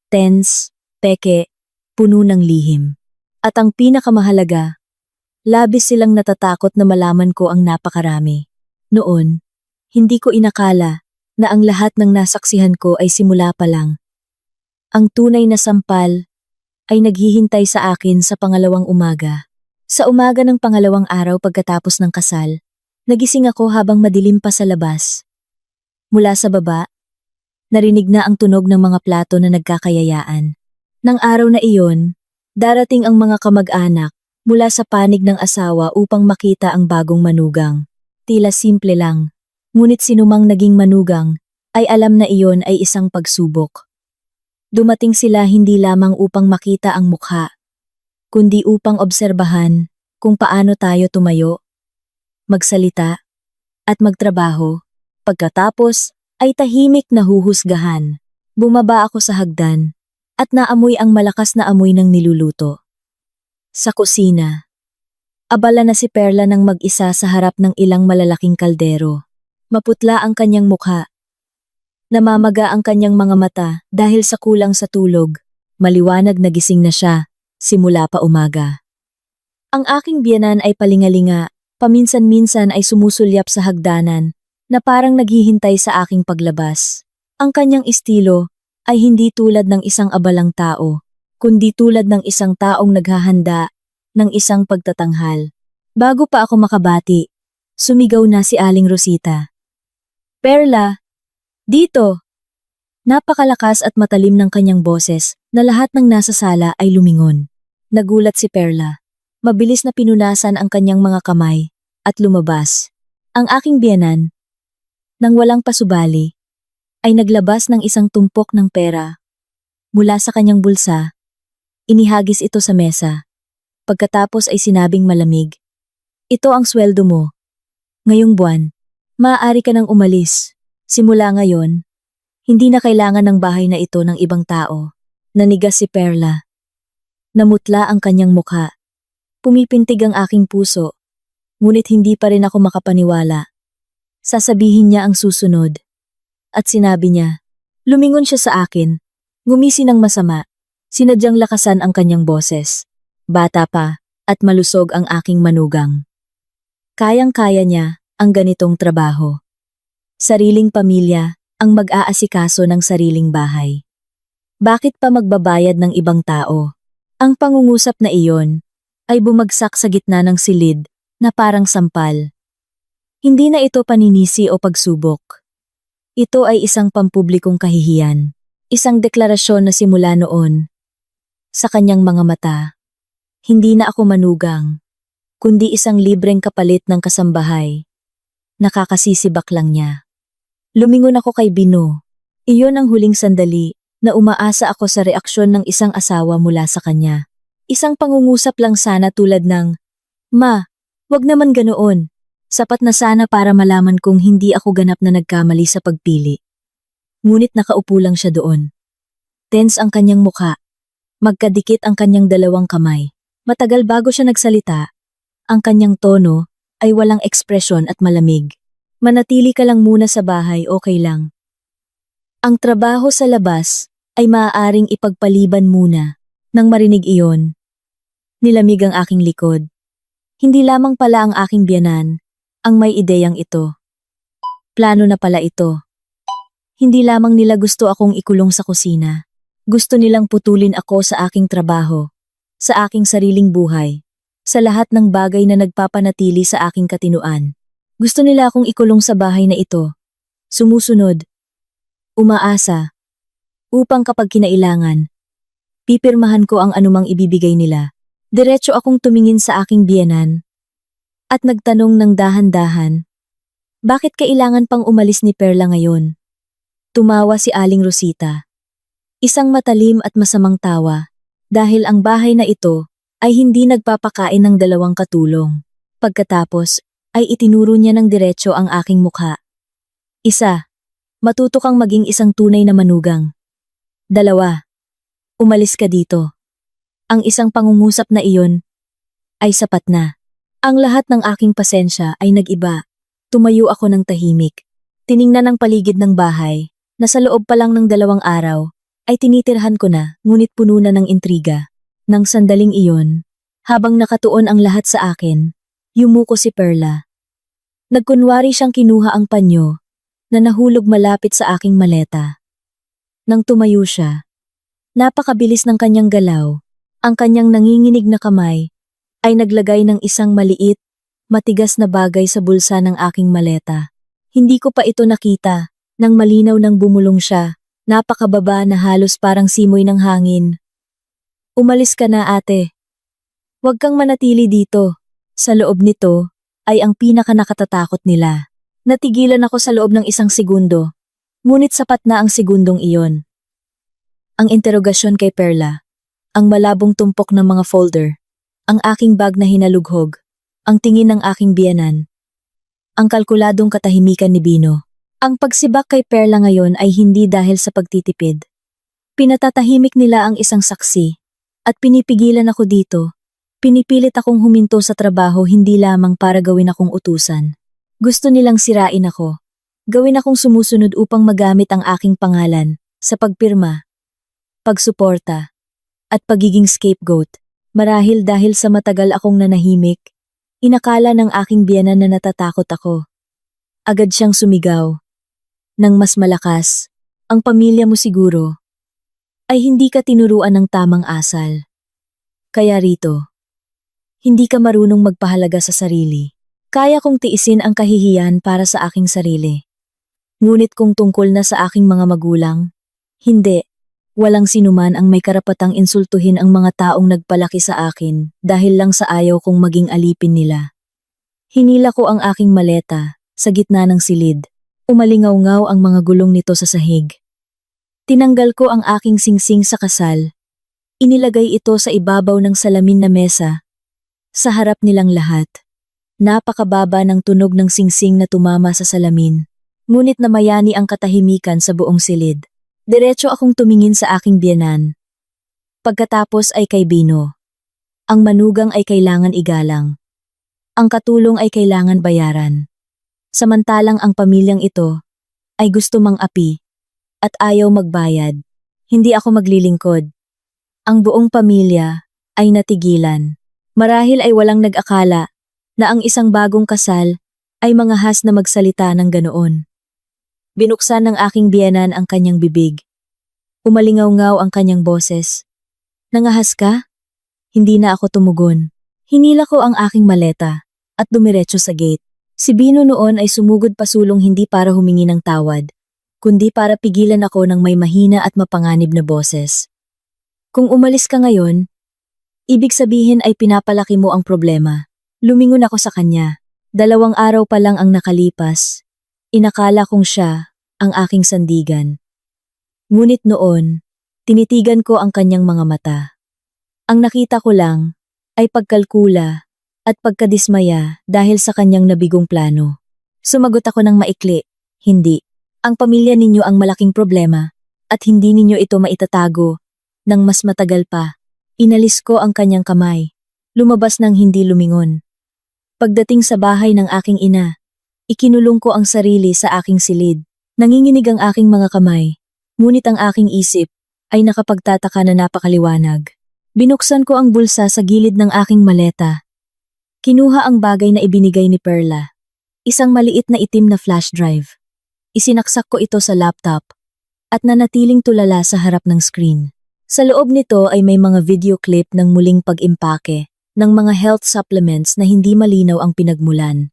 Tense, peke, puno ng lihim. At ang pinakamahalaga, labis silang natatakot na malaman ko ang napakarami. Noon, hindi ko inakala na ang lahat ng nasaksihan ko ay simula pa lang. Ang tunay na sampal ay naghihintay sa akin sa pangalawang umaga. Sa umaga ng pangalawang araw pagkatapos ng kasal, nagising ako habang madilim pa sa labas. Mula sa baba, narinig na ang tunog ng mga plato na nagkakayayaan. Nang araw na iyon, darating ang mga kamag-anak mula sa panig ng asawa upang makita ang bagong manugang. Tila simple lang, ngunit sinumang naging manugang ay alam na iyon ay isang pagsubok. Dumating sila hindi lamang upang makita ang mukha, kundi upang obserbahan kung paano tayo tumayo, magsalita, at magtrabaho. Pagkatapos ay tahimik na huhusgahan. Bumaba ako sa hagdan at naamoy ang malakas na amoy ng niluluto. Sa kusina, abala na si Perla ng mag-isa sa harap ng ilang malalaking kaldero. Maputla ang kanyang mukha. Namamaga ang kanyang mga mata dahil sa kulang sa tulog. Maliwanag na gising na siya, simula pa umaga. Ang aking biyenan ay palingalinga, paminsan-minsan ay sumusulyap sa hagdanan na parang naghihintay sa aking paglabas. Ang kanyang estilo ay hindi tulad ng isang abalang tao, kundi tulad ng isang taong naghahanda ng isang pagtatanghal. Bago pa ako makabati, sumigaw na si Aling Rosita. "Perla, dito!" Napakalakas at matalim ng kanyang boses na lahat ng nasa sala ay lumingon. Nagulat si Perla. Mabilis na pinunasan ang kanyang mga kamay at lumabas. Ang aking biyenan, nang walang pasubali, ay naglabas ng isang tumpok ng pera. Mula sa kanyang bulsa, inihagis ito sa mesa. Pagkatapos ay sinabing malamig, "Ito ang sweldo mo. Ngayong buwan, maaari ka nang umalis. Simula ngayon, hindi na kailangan ng bahay na ito ng ibang tao." Nanigas si Perla. Namutla ang kanyang mukha. Pumipintig ang aking puso, ngunit hindi pa rin ako makapaniwala. Sasabihin niya ang susunod. At sinabi niya, lumingon siya sa akin, ngumisi ng masama, sinadyang lakasan ang kanyang boses. Bata pa, at malusog ang aking manugang. Kayang-kaya niya ang ganitong trabaho. Sariling pamilya, ang mag-aasikaso ng sariling bahay. Bakit pa magbabayad ng ibang tao? Ang pangungusap na iyon ay bumagsak sa gitna ng silid na parang sampal. Hindi na ito paninisi o pagsubok. Ito ay isang pampublikong kahihiyan. Isang deklarasyon na simula noon. Sa kanyang mga mata, hindi na ako manugang, kundi isang libreng kapalit ng kasambahay. Nakakasisibak lang niya. Lumingon ako kay Bino. Iyon ang huling sandali na umaasa ako sa reaksyon ng isang asawa mula sa kanya. Isang pangungusap lang sana tulad ng, "Ma, wag naman ganoon." Sapat na sana para malaman kong hindi ako ganap na nagkamali sa pagpili. Ngunit nakaupo lang siya doon. Tense ang kanyang mukha. Magkadikit ang kanyang dalawang kamay. Matagal bago siya nagsalita. Ang kanyang tono ay walang ekspresyon at malamig. "Manatili ka lang muna sa bahay, okay lang. Ang trabaho sa labas ay maaaring ipagpaliban muna." Nang marinig iyon, nilamig ang aking likod. Hindi lamang pala ang aking biyenan ang may ideyang ito. Plano na pala ito. Hindi lamang nila gusto akong ikulong sa kusina. Gusto nilang putulin ako sa aking trabaho, sa aking sariling buhay, sa lahat ng bagay na nagpapanatili sa aking katinuan. Gusto nila akong ikulong sa bahay na ito. Sumusunod, umaasa, upang kapag kinailangan, pipirmahan ko ang anumang ibibigay nila. Diretso akong tumingin sa aking biyenan at nagtanong ng dahan-dahan, bakit kailangan pang umalis ni Perla ngayon? Tumawa si Aling Rosita. Isang matalim at masamang tawa, dahil ang bahay na ito ay hindi nagpapakain ng dalawang katulong. Pagkatapos, ay itinuro niya ng diretso ang aking mukha. Isa, matuto kang maging isang tunay na manugang. Dalawa, umalis ka dito. Ang isang pangungusap na iyon ay sapat na. Ang lahat ng aking pasensya ay nag-iba. Tumayo ako ng tahimik. Tiningnan ang paligid ng bahay, na sa loob pa lang ng 2 araw, ay tinitirhan ko na, ngunit puno na ng intriga. Nang sandaling iyon, habang nakatuon ang lahat sa akin, yumuko si Perla. Nagkunwari siyang kinuha ang panyo, na nahulog malapit sa aking maleta. Nang tumayo siya, napakabilis ng kanyang galaw, ang kanyang nanginginig na kamay, ay naglagay ng isang maliit, matigas na bagay sa bulsa ng aking maleta. Hindi ko pa ito nakita, nang malinaw nang bumulong siya, napakababa na halos parang simoy ng hangin. Umalis ka na, ate. Huwag kang manatili dito. Sa loob nito, ay ang pinakanakatatakot nila. Natigilan ako sa loob ng 1 segundo, ngunit sapat na ang segundong iyon. Ang interogasyon kay Perla, ang malabong tumpok ng mga folder, ang aking bag na hinalughog, ang tingin ng aking biyenan, ang kalkuladong katahimikan ni Bino. Ang pagsibak kay Perla ngayon ay hindi dahil sa pagtitipid. Pinatatahimik nila ang isang saksi, at pinipigilan ako dito. Pinipilit akong huminto sa trabaho hindi lamang para gawin akong utusan. Gusto nilang sirain ako. Gawin akong sumusunod upang magamit ang aking pangalan sa pagpirma, pagsuporta, at pagiging scapegoat. Marahil dahil sa matagal akong nanahimik, inakala ng aking biyenan na natatakot ako. Agad siyang sumigaw. Nang mas malakas, ang pamilya mo siguro ay hindi ka tinuruan ng tamang asal. Kaya rito, hindi ka marunong magpahalaga sa sarili. Kaya kong tiisin ang kahihiyan para sa aking sarili. Ngunit kung tungkol na sa aking mga magulang, hindi. Walang sinuman ang may karapatang insultuhin ang mga taong nagpalaki sa akin dahil lang sa ayaw kong maging alipin nila. Hinila ko ang aking maleta sa gitna ng silid. Umalingaw-ngaw ang mga gulong nito sa sahig. Tinanggal ko ang aking singsing sa kasal. Inilagay ito sa ibabaw ng salamin na mesa. Sa harap nilang lahat. Napakababa ng tunog ng singsing na tumama sa salamin. Ngunit namayani ang katahimikan sa buong silid. Diretso akong tumingin sa aking biyenan. Pagkatapos ay kay Bino. Ang manugang ay kailangan igalang. Ang katulong ay kailangan bayaran. Samantalang ang pamilyang ito ay gusto mang api at ayaw magbayad. Hindi ako maglilingkod. Ang buong pamilya ay natigilan. Marahil ay walang nag-akala na ang isang bagong kasal ay mangahas na magsalita ng ganoon. Binuksan ng aking biyenan ang kanyang bibig. Umalingaw-ngaw ang kanyang boses. Nangahas ka? Hindi na ako tumugon. Hinila ko ang aking maleta at dumiretso sa gate. Si Bino noon ay sumugod pasulong hindi para humingi ng tawad, kundi para pigilan ako ng may mahina at mapanganib na boses. Kung umalis ka ngayon, ibig sabihin ay pinapalaki mo ang problema. Lumingon ako sa kanya. 2 araw pa lang ang nakalipas. Inakala kong siya ang aking sandigan. Ngunit noon, tinitigan ko ang kanyang mga mata. Ang nakita ko lang ay pagkalkula at pagkadismaya dahil sa kanyang nabigong plano. Sumagot ako ng maikli, hindi. Ang pamilya ninyo ang malaking problema at hindi ninyo ito maitatago. Nang mas matagal pa, inalis ko ang kanyang kamay. Lumabas ng hindi lumingon. Pagdating sa bahay ng aking ina, ikinulong ko ang sarili sa aking silid. Nanginginig ang aking mga kamay, ngunit ang aking isip ay nakapagtataka na napakaliwanag. Binuksan ko ang bulsa sa gilid ng aking maleta. Kinuha ang bagay na ibinigay ni Perla. Isang maliit na itim na flash drive. Isinaksak ko ito sa laptop at nanatiling tulala sa harap ng screen. Sa loob nito ay may mga video clip ng muling pag-impake ng mga health supplements na hindi malinaw ang pinagmulan.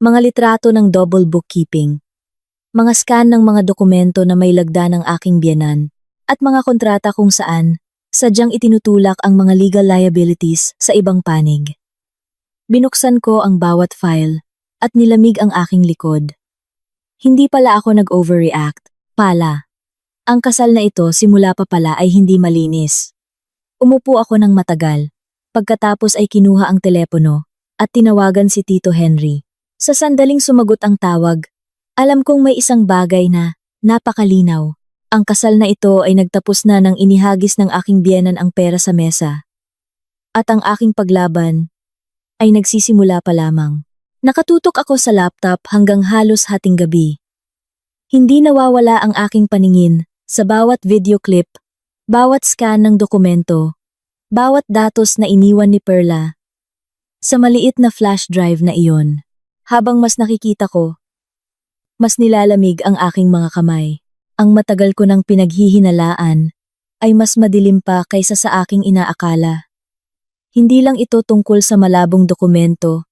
Mga litrato ng double bookkeeping. Mga scan ng mga dokumento na may lagda ng aking biyenan at mga kontrata kung saan sadyang itinutulak ang mga legal liabilities sa ibang panig. Binuksan ko ang bawat file at nilamig ang aking likod. Hindi pala ako nag-overreact, pala. Ang kasal na ito simula pa pala ay hindi malinis. Umupo ako ng matagal. Pagkatapos ay kinuha ang telepono at tinawagan si Tito Henry. Sa sandaling sumagot ang tawag, alam kong may isang bagay na napakalinaw. Ang kasal na ito ay nagtapos na nang inihagis ng aking biyenan ang pera sa mesa. At ang aking paglaban ay nagsisimula pa lamang. Nakatutok ako sa laptop hanggang halos hating gabi. Hindi nawawala ang aking paningin sa bawat video clip, bawat scan ng dokumento, bawat datos na iniwan ni Perla sa maliit na flash drive na iyon. Habang mas nakikita ko, mas nilalamig ang aking mga kamay. Ang matagal ko nang pinaghihinalaan ay mas madilim pa kaysa sa aking inaakala. Hindi lang ito tungkol sa malabong dokumento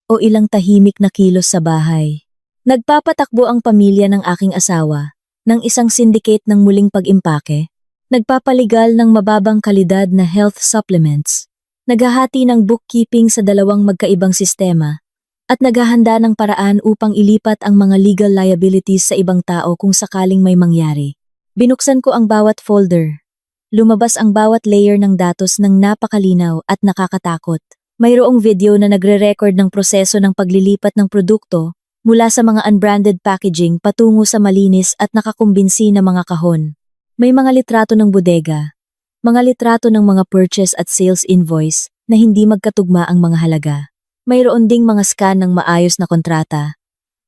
o ilang tahimik na kilos sa bahay. Nagpapatakbo ang pamilya ng aking asawa ng isang syndicate ng muling pag-impake. Nagpapaligal ng mababang kalidad na health supplements. Naghahati ng bookkeeping sa dalawang magkaibang sistema at naghahanda ng paraan upang ilipat ang mga legal liabilities sa ibang tao kung sakaling may mangyari. Binuksan ko ang bawat folder. Lumabas ang bawat layer ng datos ng napakalinaw at nakakatakot. Mayroong video na nagre-record ng proseso ng paglilipat ng produkto mula sa mga unbranded packaging patungo sa malinis at nakakumbinsi na mga kahon. May mga litrato ng bodega, mga litrato ng mga purchase at sales invoice na hindi magkatugma ang mga halaga. Mayroon ding mga scan ng maayos na kontrata.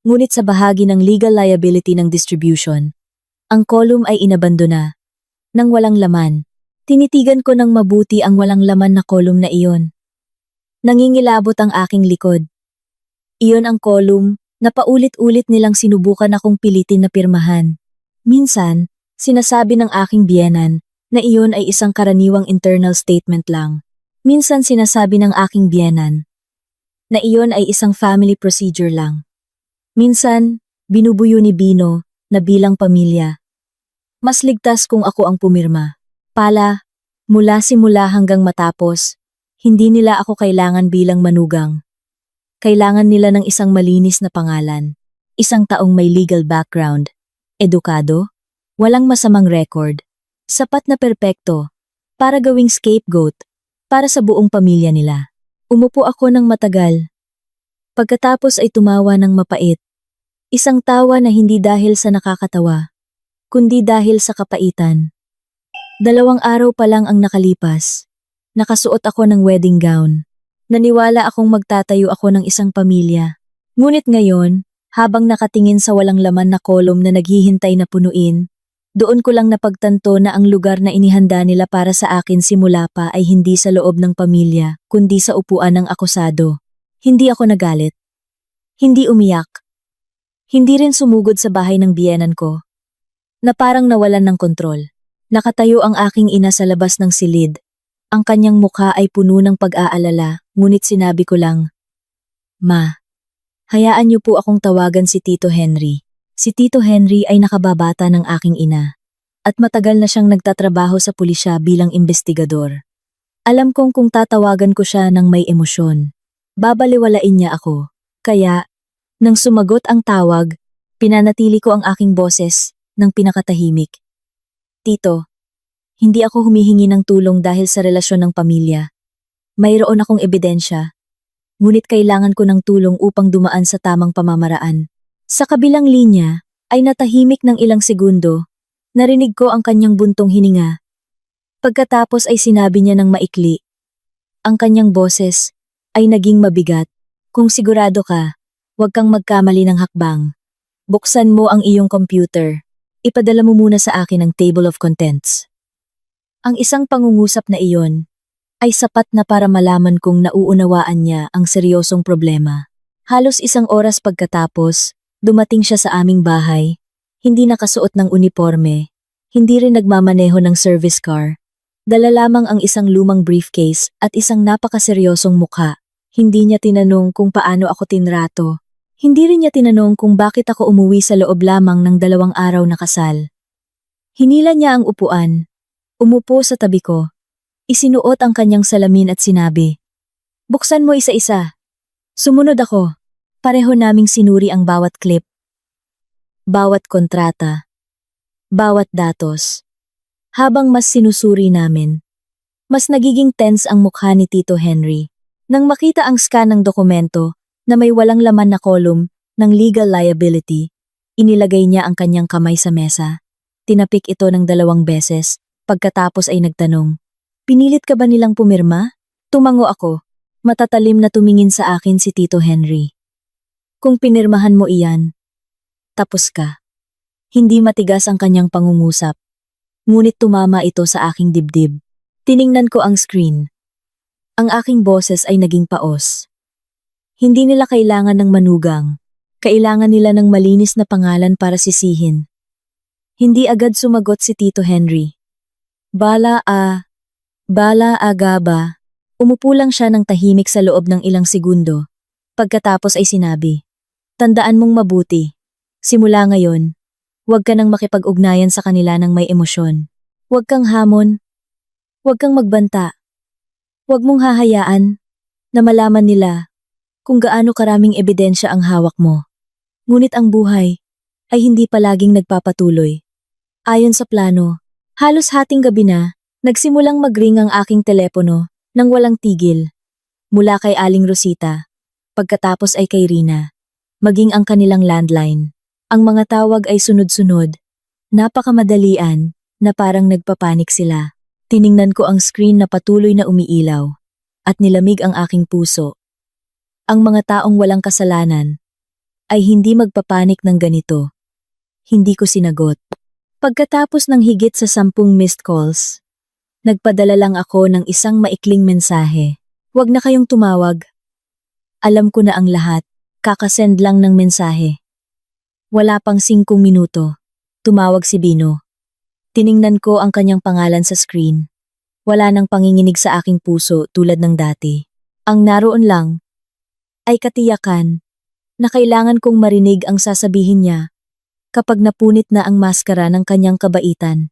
Ngunit sa bahagi ng legal liability ng distribution, ang column ay inabandona. Nang walang laman, tinitigan ko ng mabuti ang walang laman na column na iyon. Nangingilabot ang aking likod. Iyon ang column na paulit-ulit nilang sinubukan akong pilitin na pirmahan. Minsan, sinasabi ng aking biyenan na iyon ay isang karaniwang internal statement lang. Minsan sinasabi ng aking biyenan na iyon ay isang family procedure lang. Minsan, binubuyo ni Bino na bilang pamilya. Mas ligtas kung ako ang pumirma. Pala, mula simula hanggang matapos, hindi nila ako kailangan bilang manugang. Kailangan nila ng isang malinis na pangalan, isang taong may legal background, edukado, walang masamang record, sapat na perpekto, para gawing scapegoat, para sa buong pamilya nila. Umupo ako ng matagal. Pagkatapos ay tumawa ng mapait. Isang tawa na hindi dahil sa nakakatawa, kundi dahil sa kapaitan. 2 araw pa lang ang nakalipas. Nakasuot ako ng wedding gown. Naniwala akong magtatayo ako ng isang pamilya. Ngunit ngayon, habang nakatingin sa walang laman na kolom na naghihintay na punuin, doon ko lang napagtanto na ang lugar na inihanda nila para sa akin simula pa ay hindi sa loob ng pamilya, kundi sa upuan ng akusado. Hindi ako nagalit. Hindi umiyak. Hindi rin sumugod sa bahay ng biyenan ko, na parang nawalan ng kontrol. Nakatayo ang aking ina sa labas ng silid. Ang kanyang mukha ay puno ng pag-aalala, ngunit sinabi ko lang, "Ma, hayaan niyo po akong tawagan si Tito Henry." Si Tito Henry ay nakababata ng aking ina, at matagal na siyang nagtatrabaho sa pulisya bilang investigador. Alam kong kung tatawagan ko siya ng may emosyon, babaliwalain niya ako. Kaya, nang sumagot ang tawag, pinanatili ko ang aking boses ng pinakatahimik. "Tito, hindi ako humihingi ng tulong dahil sa relasyon ng pamilya. Mayroon akong ebidensya, ngunit kailangan ko ng tulong upang dumaan sa tamang pamamaraan." Sa kabilang linya, ay natahimik ng ilang segundo. Narinig ko ang kanyang buntong hininga. Pagkatapos ay sinabi niya ng maikli. Ang kanyang boses ay naging mabigat. "Kung sigurado ka, huwag kang magkamali ng hakbang. Buksan mo ang iyong computer. Ipadala mo muna sa akin ang table of contents." Ang isang pangungusap na iyon ay sapat na para malaman kong nauunawaan niya ang seryosong problema. Halos 1 oras pagkatapos, dumating siya sa aming bahay. Hindi nakasuot ng uniforme, hindi rin nagmamaneho ng service car. Dala lamang ang isang lumang briefcase at isang napakaseryosong mukha. Hindi niya tinanong kung paano ako tinrato. Hindi rin niya tinanong kung bakit ako umuwi sa loob lamang ng 2 araw na kasal. Hinila niya ang upuan. Umupo sa tabi ko. Isinuot ang kanyang salamin at sinabi, "Buksan mo isa-isa." Sumunod ako. Pareho naming sinuri ang bawat clip, bawat kontrata, bawat datos. Habang mas sinusuri namin, mas nagiging tense ang mukha ni Tito Henry. Nang makita ang scan ng dokumento na may walang laman na column ng legal liability, inilagay niya ang kanyang kamay sa mesa. Tinapik ito ng 2 beses, pagkatapos ay nagtanong, "Pinilit ka ba nilang pumirma?" Tumango ako. Matatalim na tumingin sa akin si Tito Henry. "Kung pinirmahan mo iyan, tapos ka." Hindi matigas ang kanyang pangungusap, ngunit tumama ito sa aking dibdib. Tiningnan ko ang screen. Ang aking boses ay naging paos. Hindi nila kailangan ng manugang. Kailangan nila ng malinis na pangalan para sisihin. Hindi agad sumagot si Tito Henry. Bala agaba. Umupo lang siya ng tahimik sa loob ng ilang segundo. Pagkatapos ay sinabi, "Tandaan mong mabuti. Simula ngayon, huwag ka nang makipag-ugnayan sa kanila ng may emosyon. Huwag kang hamon. Huwag kang magbanta. Huwag mong hahayaan na malaman nila kung gaano karaming ebidensya ang hawak mo. Ngunit ang buhay ay hindi palaging nagpapatuloy. Ayon sa plano, halos hating gabi na, nagsimulang mag-ring ang aking telepono nang walang tigil. Mula kay Aling Rosita, pagkatapos ay kay Rina, maging ang kanilang landline. Ang mga tawag ay sunod-sunod, napakamadalian, na parang nagpapanik sila. Tiningnan ko ang screen na patuloy na umiilaw, at nilamig ang aking puso. Ang mga taong walang kasalanan ay hindi magpapanik ng ganito. Hindi ko sinagot. Pagkatapos ng higit sa 10 missed calls, nagpadala lang ako ng isang maikling mensahe. "Huwag na kayong tumawag. Alam ko na ang lahat, kakasend lang ng mensahe." Wala pang 5 minuto, tumawag si Bino. Tiningnan ko ang kanyang pangalan sa screen. Wala nang panginginig sa aking puso tulad ng dati. Ang naroon lang ay katiyakan na kailangan kong marinig ang sasabihin niya kapag napunit na ang maskara ng kanyang kabaitan.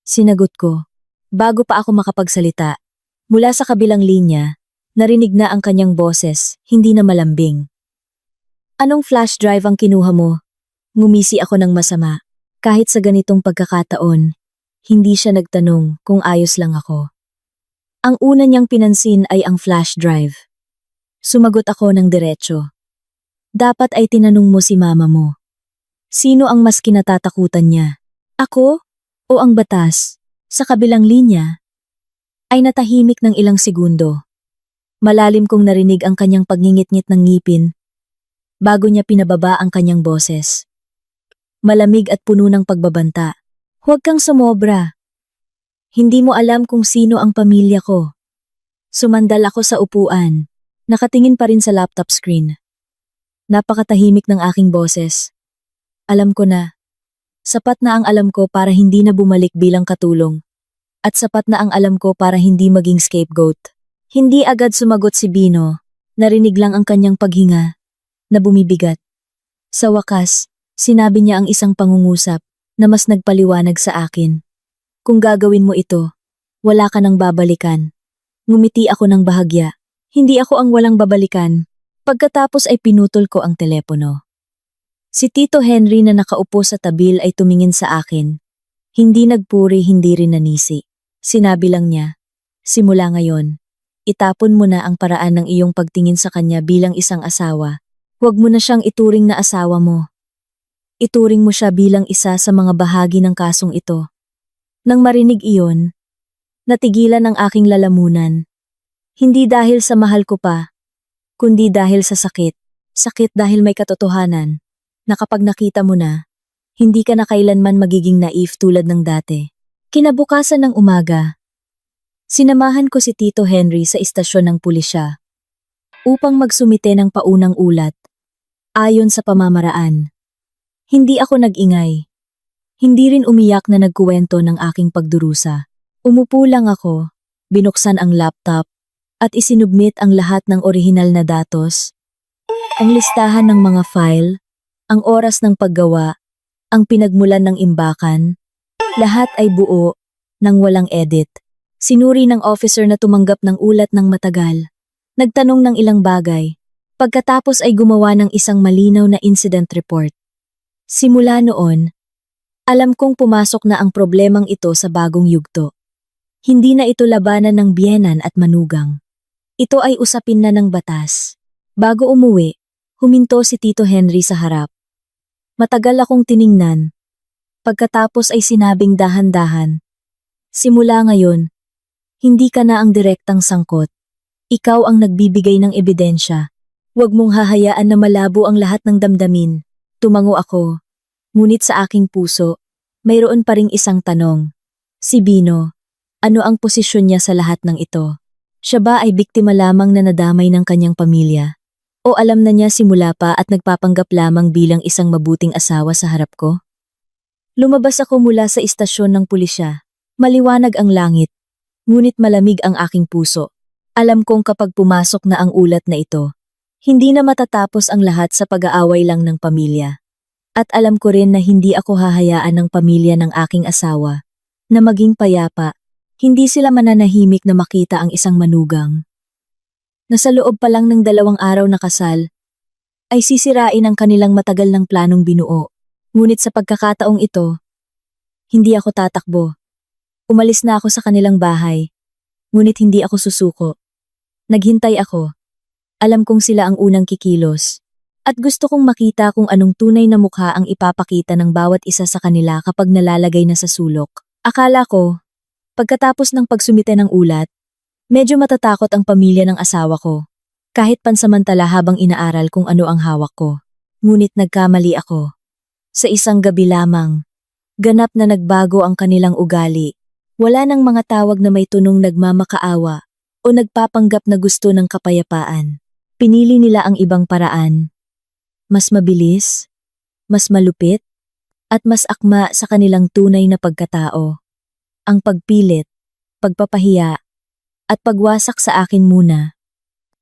Sinagot ko. Bago pa ako makapagsalita, mula sa kabilang linya, narinig na ang kanyang boses, hindi na malambing. "Anong flash drive ang kinuha mo?" Ngumisi ako ng masama. Kahit sa ganitong pagkakataon, hindi siya nagtanong kung ayos lang ako. Ang una niyang pinansin ay ang flash drive. Sumagot ako ng diretso. "Dapat ay tinanong mo si mama mo. Sino ang mas kinatatakutan niya? Ako o ang batas?" Sa kabilang linya, ay natahimik ng ilang segundo. Malalim kong narinig ang kanyang pagngingit-ngit ng ngipin bago niya pinababa ang kanyang boses. Malamig at puno ng pagbabanta. "Huwag kang sumobra. Hindi mo alam kung sino ang pamilya ko." Sumandal ako sa upuan, nakatingin pa rin sa laptop screen. Napakatahimik ng aking boses. Alam ko na. Sapat na ang alam ko para hindi na bumalik bilang katulong. At sapat na ang alam ko para hindi maging scapegoat. Hindi agad sumagot si Bino. Narinig lang ang kanyang paghinga na bumibigat. Sa wakas, sinabi niya ang isang pangungusap na mas nagpaliwanag sa akin. "Kung gagawin mo ito, wala ka nang babalikan." Ngumiti ako ng bahagya. Hindi ako ang walang babalikan. Pagkatapos ay pinutol ko ang telepono. Si Tito Henry na nakaupo sa tabil ay tumingin sa akin. Hindi nagpuri, hindi rin nanisi. Sinabi lang niya, "Simula ngayon, itapon mo na ang paraan ng iyong pagtingin sa kanya bilang isang asawa. Huwag mo na siyang ituring na asawa mo. Ituring mo siya bilang isa sa mga bahagi ng kasong ito." Nang marinig iyon, natigilan ang aking lalamunan. Hindi dahil sa mahal ko pa, kundi dahil sa sakit. Sakit dahil may katotohanan na kapag nakita mo na, hindi ka na kailanman magiging naif tulad ng dati. Kinabukasan ng umaga, sinamahan ko si Tito Henry sa istasyon ng pulisya upang magsumite ng paunang ulat. Ayon sa pamamaraan, hindi ako nag-ingay. Hindi rin umiyak na nagkuwento ng aking pagdurusa. Umupo lang ako, binuksan ang laptop, at isinubmit ang lahat ng orihinal na datos, ang listahan ng mga file, ang oras ng paggawa, ang pinagmulan ng imbakan, lahat ay buo, nang walang edit. Sinuri ng officer na tumanggap ng ulat ng matagal. Nagtanong ng ilang bagay. Pagkatapos ay gumawa ng isang malinaw na incident report. Simula noon, Alam kong pumasok na ang problemang ito sa bagong yugto. Hindi na ito labanan ng biyenan at manugang. Ito ay usapin na ng batas. Bago umuwi, huminto si Tito Henry sa harap. Matagal akong tiningnan. Pagkatapos ay sinabing dahan-dahan. Simula ngayon, hindi ka na ang direktang sangkot. Ikaw ang nagbibigay ng ebidensya. Huwag mong hahayaan na malabo ang lahat ng damdamin. Tumango ako. Ngunit sa aking puso, mayroon pa ring isang tanong. Si Bino, ano ang posisyon niya sa lahat ng ito? Siya ba ay biktima lamang na nadamay ng kanyang pamilya? O alam na niya simula pa at nagpapanggap lamang bilang isang mabuting asawa sa harap ko? Lumabas ako mula sa istasyon ng pulisya. Maliwanag ang langit, ngunit malamig ang aking puso. Alam kong kapag pumasok na ang ulat na ito, hindi na matatapos ang lahat sa pag-aaway lang ng pamilya. At alam ko rin na hindi ako hahayaan ng pamilya ng aking asawa na maging payapa. Hindi sila mananahimik na makita ang isang manugang. Nasa loob pa lang ng 2 araw na kasal, ay sisirain ang kanilang matagal ng planong binuo. Ngunit sa pagkakataong ito, hindi ako tatakbo. Umalis na ako sa kanilang bahay, ngunit hindi ako susuko. Naghintay ako. Alam kong sila ang unang kikilos. At gusto kong makita kung anong tunay na mukha ang ipapakita ng bawat isa sa kanila kapag nalalagay na sa sulok. Akala ko, pagkatapos ng pagsumite ng ulat, medyo matatakot ang pamilya ng asawa ko. Kahit pansamantala habang inaaral kung ano ang hawak ko. Ngunit nagkamali ako. Sa isang gabi lamang, ganap na nagbago ang kanilang ugali. Wala nang mga tawag na may tunong nagmamakaawa o nagpapanggap na gusto ng kapayapaan. Pinili nila ang ibang paraan. Mas mabilis, mas malupit, at mas akma sa kanilang tunay na pagkatao. Ang pagpilit, pagpapahiya, at pagwasak sa akin muna,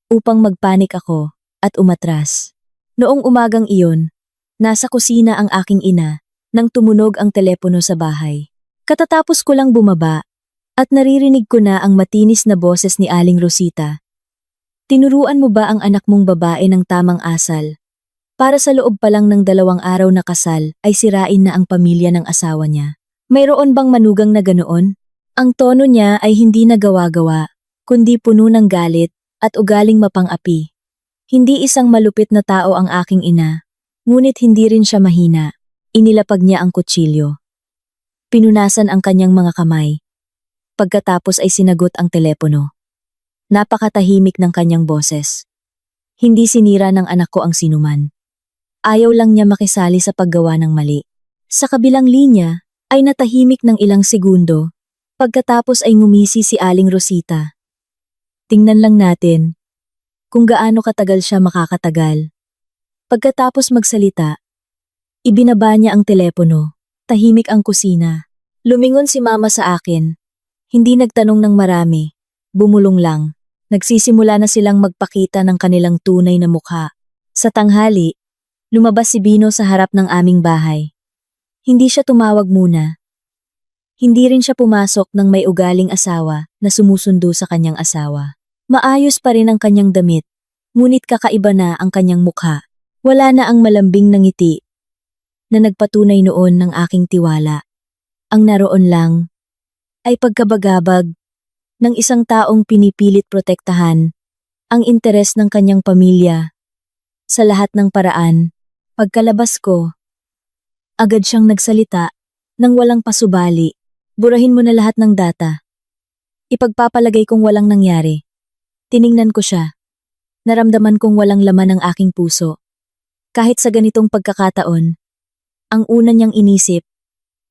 upang magpanik ako at umatras. Noong umagang iyon, nasa kusina ang aking ina nang tumunog ang telepono sa bahay. Katatapos ko lang bumaba, at naririnig ko na ang matinis na boses ni Aling Rosita. Tinuruan mo ba ang anak mong babae ng tamang asal? Para sa loob pa lang ng 2 araw na kasal ay sirain na ang pamilya ng asawa niya. Mayroon bang manugang na ganoon? Ang tono niya ay hindi nagawa-gawa, kundi puno ng galit at ugaling mapang-api. Hindi isang malupit na tao ang aking ina, ngunit hindi rin siya mahina. Inilapag niya ang kutsilyo. Pinunasan ang kanyang mga kamay. Pagkatapos ay sinagot ang telepono. Napakatahimik ng kanyang boses. Hindi sinira ng anak ko ang sinuman. Ayaw lang niya makisali sa paggawa ng mali. Sa kabilang linya, ay natahimik ng ilang segundo. Pagkatapos ay ngumisi si Aling Rosita. Tingnan lang natin kung gaano katagal siya makakatagal. Pagkatapos magsalita, ibinaba niya ang telepono. Tahimik ang kusina. Lumingon si Mama sa akin. Hindi nagtanong ng marami. Bumulong lang. Nagsisimula na silang magpakita ng kanilang tunay na mukha. Sa tanghali, lumabas si Bino sa harap ng aming bahay. Hindi siya tumawag muna. Hindi rin siya pumasok ng may ugaling asawa na sumusundo sa kanyang asawa. Maayos pa rin ang kanyang damit, ngunit kakaiba na ang kanyang mukha. Wala na ang malambing na ngiti na nagpatunay noon ng aking tiwala. Ang naroon lang ay pagkabagabag ng isang taong pinipilit protektahan ang interes ng kanyang pamilya. Sa lahat ng paraan, pagkalabas ko, agad siyang nagsalita nang walang pasubali. Burahin mo na lahat ng data. Ipagpapalagay kong walang nangyari. Tiningnan ko siya. Naramdaman kong walang laman ang aking puso. Kahit sa ganitong pagkakataon, ang una niyang inisip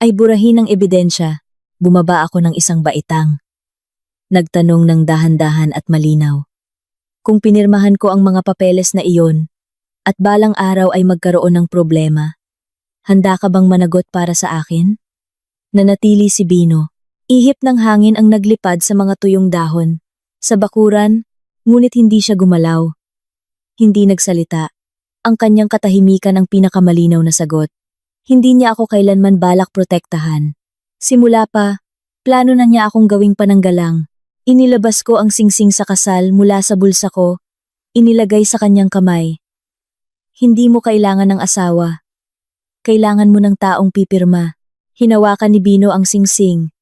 ay burahin ang ebidensya. Bumaba ako ng isang baitang. Nagtanong ng dahan-dahan at malinaw. Kung pinirmahan ko ang mga papeles na iyon, at balang araw ay magkaroon ng problema, handa ka bang managot para sa akin? Nanatili si Bino. Ihip ng hangin ang naglipad sa mga tuyong dahon. Sa bakuran, ngunit hindi siya gumalaw. Hindi nagsalita. Ang kanyang katahimikan ang pinakamalinaw na sagot. Hindi niya ako kailanman balak protektahan. Simula pa, plano na niya akong gawing pananggalang. Inilabas ko ang singsing sa kasal mula sa bulsa ko, inilagay sa kanyang kamay. Hindi mo kailangan ng asawa. Kailangan mo ng taong pipirma. Hinawakan ni Bino ang singsing.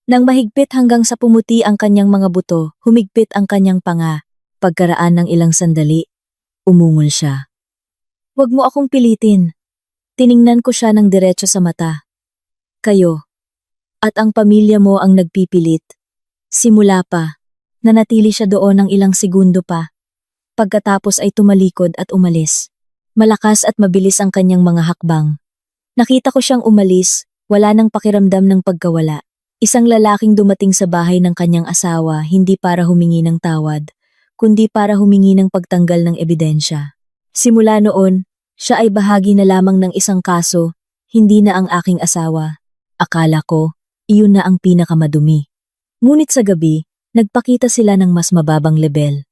Nang mahigpit hanggang sa pumuti ang kanyang mga buto, humigpit ang kanyang panga. Pagkaraan ng ilang sandali, umungol siya. "Huwag mo akong pilitin." Tiningnan ko siya ng diretso sa mata. "Kayo. At ang pamilya mo ang nagpipilit." Simula pa, nanatili siya doon ng ilang segundo pa. Pagkatapos ay tumalikod at umalis. Malakas at mabilis ang kanyang mga hakbang. Nakita ko siyang umalis, wala nang pakiramdam ng pagkawala. Isang lalaking dumating sa bahay ng kanyang asawa hindi para humingi ng tawad, kundi para humingi ng pagtanggal ng ebidensya. Simula noon, siya ay bahagi na lamang ng isang kaso, hindi na ang aking asawa. Akala ko, iyon na ang pinakamadumi. Ngunit sa gabi, nagpakita sila ng mas mababang level.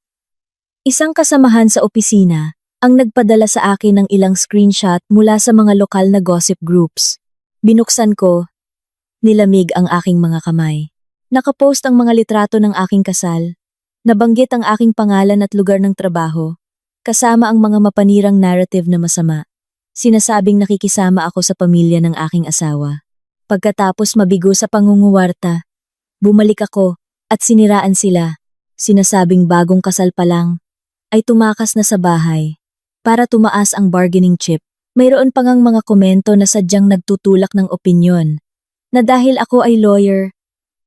Isang kasamahan sa opisina ang nagpadala sa akin ng ilang screenshot mula sa mga lokal na gossip groups. Binuksan ko, nilamig ang aking mga kamay. Nakapost ang mga litrato ng aking kasal. Nabanggit ang aking pangalan at lugar ng trabaho, kasama ang mga mapanirang narrative na masama. Sinasabing nakikisama ako sa pamilya ng aking asawa. Pagkatapos mabigo sa pangunguwarta, bumalik ako at siniraan sila. Sinasabing bagong kasal pa lang, ay tumakas na sa bahay. Para tumaas ang bargaining chip, mayroon pa ngang mga komento na sadyang nagtutulak ng opinyon. Na dahil ako ay lawyer,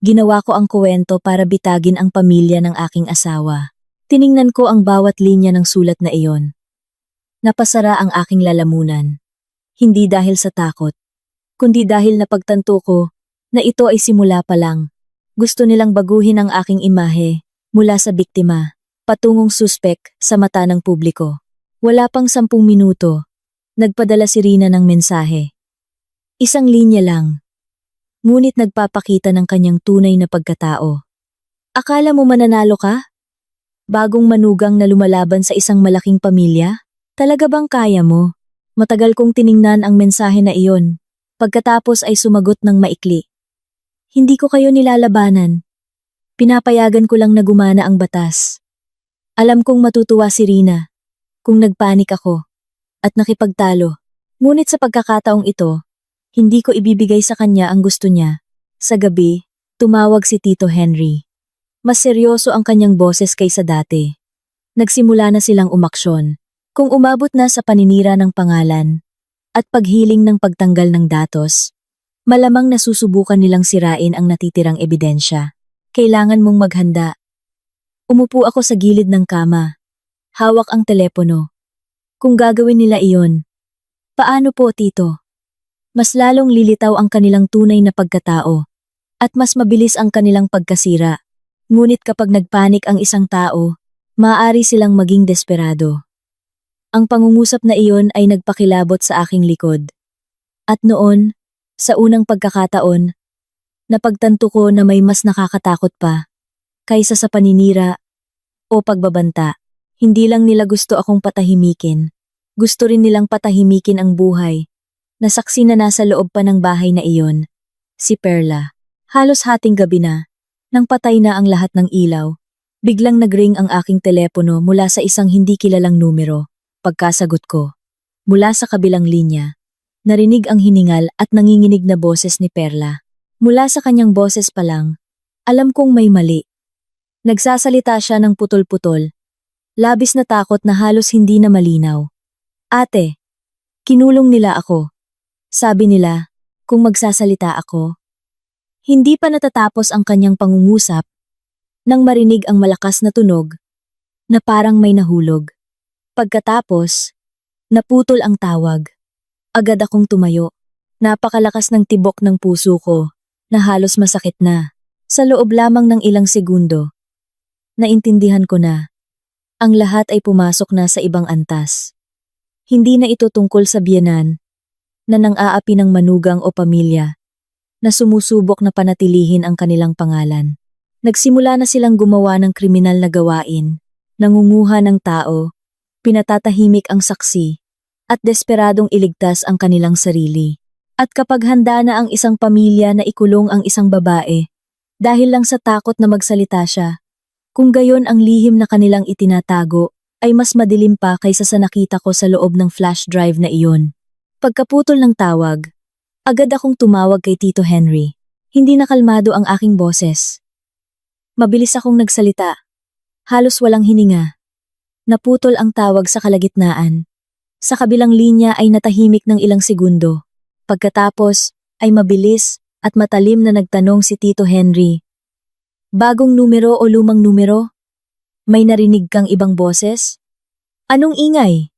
ginawa ko ang kuwento para bitagin ang pamilya ng aking asawa. Tiningnan ko ang bawat linya ng sulat na iyon. Napasara ang aking lalamunan. Hindi dahil sa takot, kundi dahil napagtanto ko na ito ay simula pa lang. Gusto nilang baguhin ang aking imahe mula sa biktima patungong suspek sa mata ng publiko. Wala pang 10 minuto, nagpadala si Rina ng mensahe. Isang linya lang, ngunit nagpapakita ng kanyang tunay na pagkatao. Akala mo mananalo ka? Bagong manugang na lumalaban sa isang malaking pamilya? Talaga bang kaya mo? Matagal kong tiningnan ang mensahe na iyon. Pagkatapos ay sumagot ng maikli. Hindi ko kayo nilalabanan. Pinapayagan ko lang na gumana ang batas. Alam kong matutuwa si Rina kung nagpanik ako at nakipagtalo. Ngunit sa pagkakataong ito, hindi ko ibibigay sa kanya ang gusto niya. Sa gabi, tumawag si Tito Henry. Mas seryoso ang kanyang boses kaysa dati. Nagsimula na silang umaksyon. Kung umabot na sa paninira ng pangalan at paghiling ng pagtanggal ng datos, malamang nasusubukan nilang sirain ang natitirang ebidensya. Kailangan mong maghanda. Umupo ako sa gilid ng kama. Hawak ang telepono. Kung gagawin nila iyon, paano po, Tito? Mas lalong lilitaw ang kanilang tunay na pagkatao at mas mabilis ang kanilang pagkasira. Ngunit kapag nagpanik ang isang tao, maaari silang maging desperado. Ang pangungusap na iyon ay nagpakilabot sa aking likod. At noon, sa unang pagkakataon, napagtanto ko na may mas nakakatakot pa kaysa sa paninira o pagbabanta. Hindi lang nila gusto akong patahimikin, gusto rin nilang patahimikin ang buhay. Nasaksi na nasa loob pa ng bahay na iyon, si Perla. Halos hating gabi na, nang patay na ang lahat ng ilaw, biglang nagring ang aking telepono mula sa isang hindi kilalang numero. Pagkasagot ko, mula sa kabilang linya, narinig ang hiningal at nanginginig na boses ni Perla. Mula sa kanyang boses pa lang, alam kong may mali. Nagsasalita siya ng putol-putol. Labis na takot na halos hindi na malinaw. Ate, kinulong nila ako. Sabi nila, kung magsasalita ako. Hindi pa natatapos ang kanyang pangungusap, nang marinig ang malakas na tunog, na parang may nahulog. Pagkatapos, naputol ang tawag. Agad akong tumayo. Napakalakas ng tibok ng puso ko, na halos masakit na. Sa loob lamang ng ilang segundo, naintindihan ko na, ang lahat ay pumasok na sa ibang antas. Hindi na ito tungkol sa biyenan, na nang-aapi ng manugang o pamilya, na sumusubok na panatilihin ang kanilang pangalan. Nagsimula na silang gumawa ng kriminal na gawain, nangunguha ng tao, pinatatahimik ang saksi, at desperadong iligtas ang kanilang sarili. At kapag handa na ang isang pamilya na ikulong ang isang babae, dahil lang sa takot na magsalita siya, kung gayon ang lihim na kanilang itinatago, ay mas madilim pa kaysa sa nakita ko sa loob ng flash drive na iyon. Pagkaputol ng tawag, Agad akong tumawag kay Tito Henry. Hindi na kalmado ang aking boses. Mabilis akong nagsalita. Halos walang hininga. Naputol ang tawag sa kalagitnaan. Sa kabilang linya ay natahimik ng ilang segundo. Pagkatapos ay mabilis at matalim na nagtanong si Tito Henry. Bagong numero o lumang numero? May narinig kang ibang boses? Anong ingay?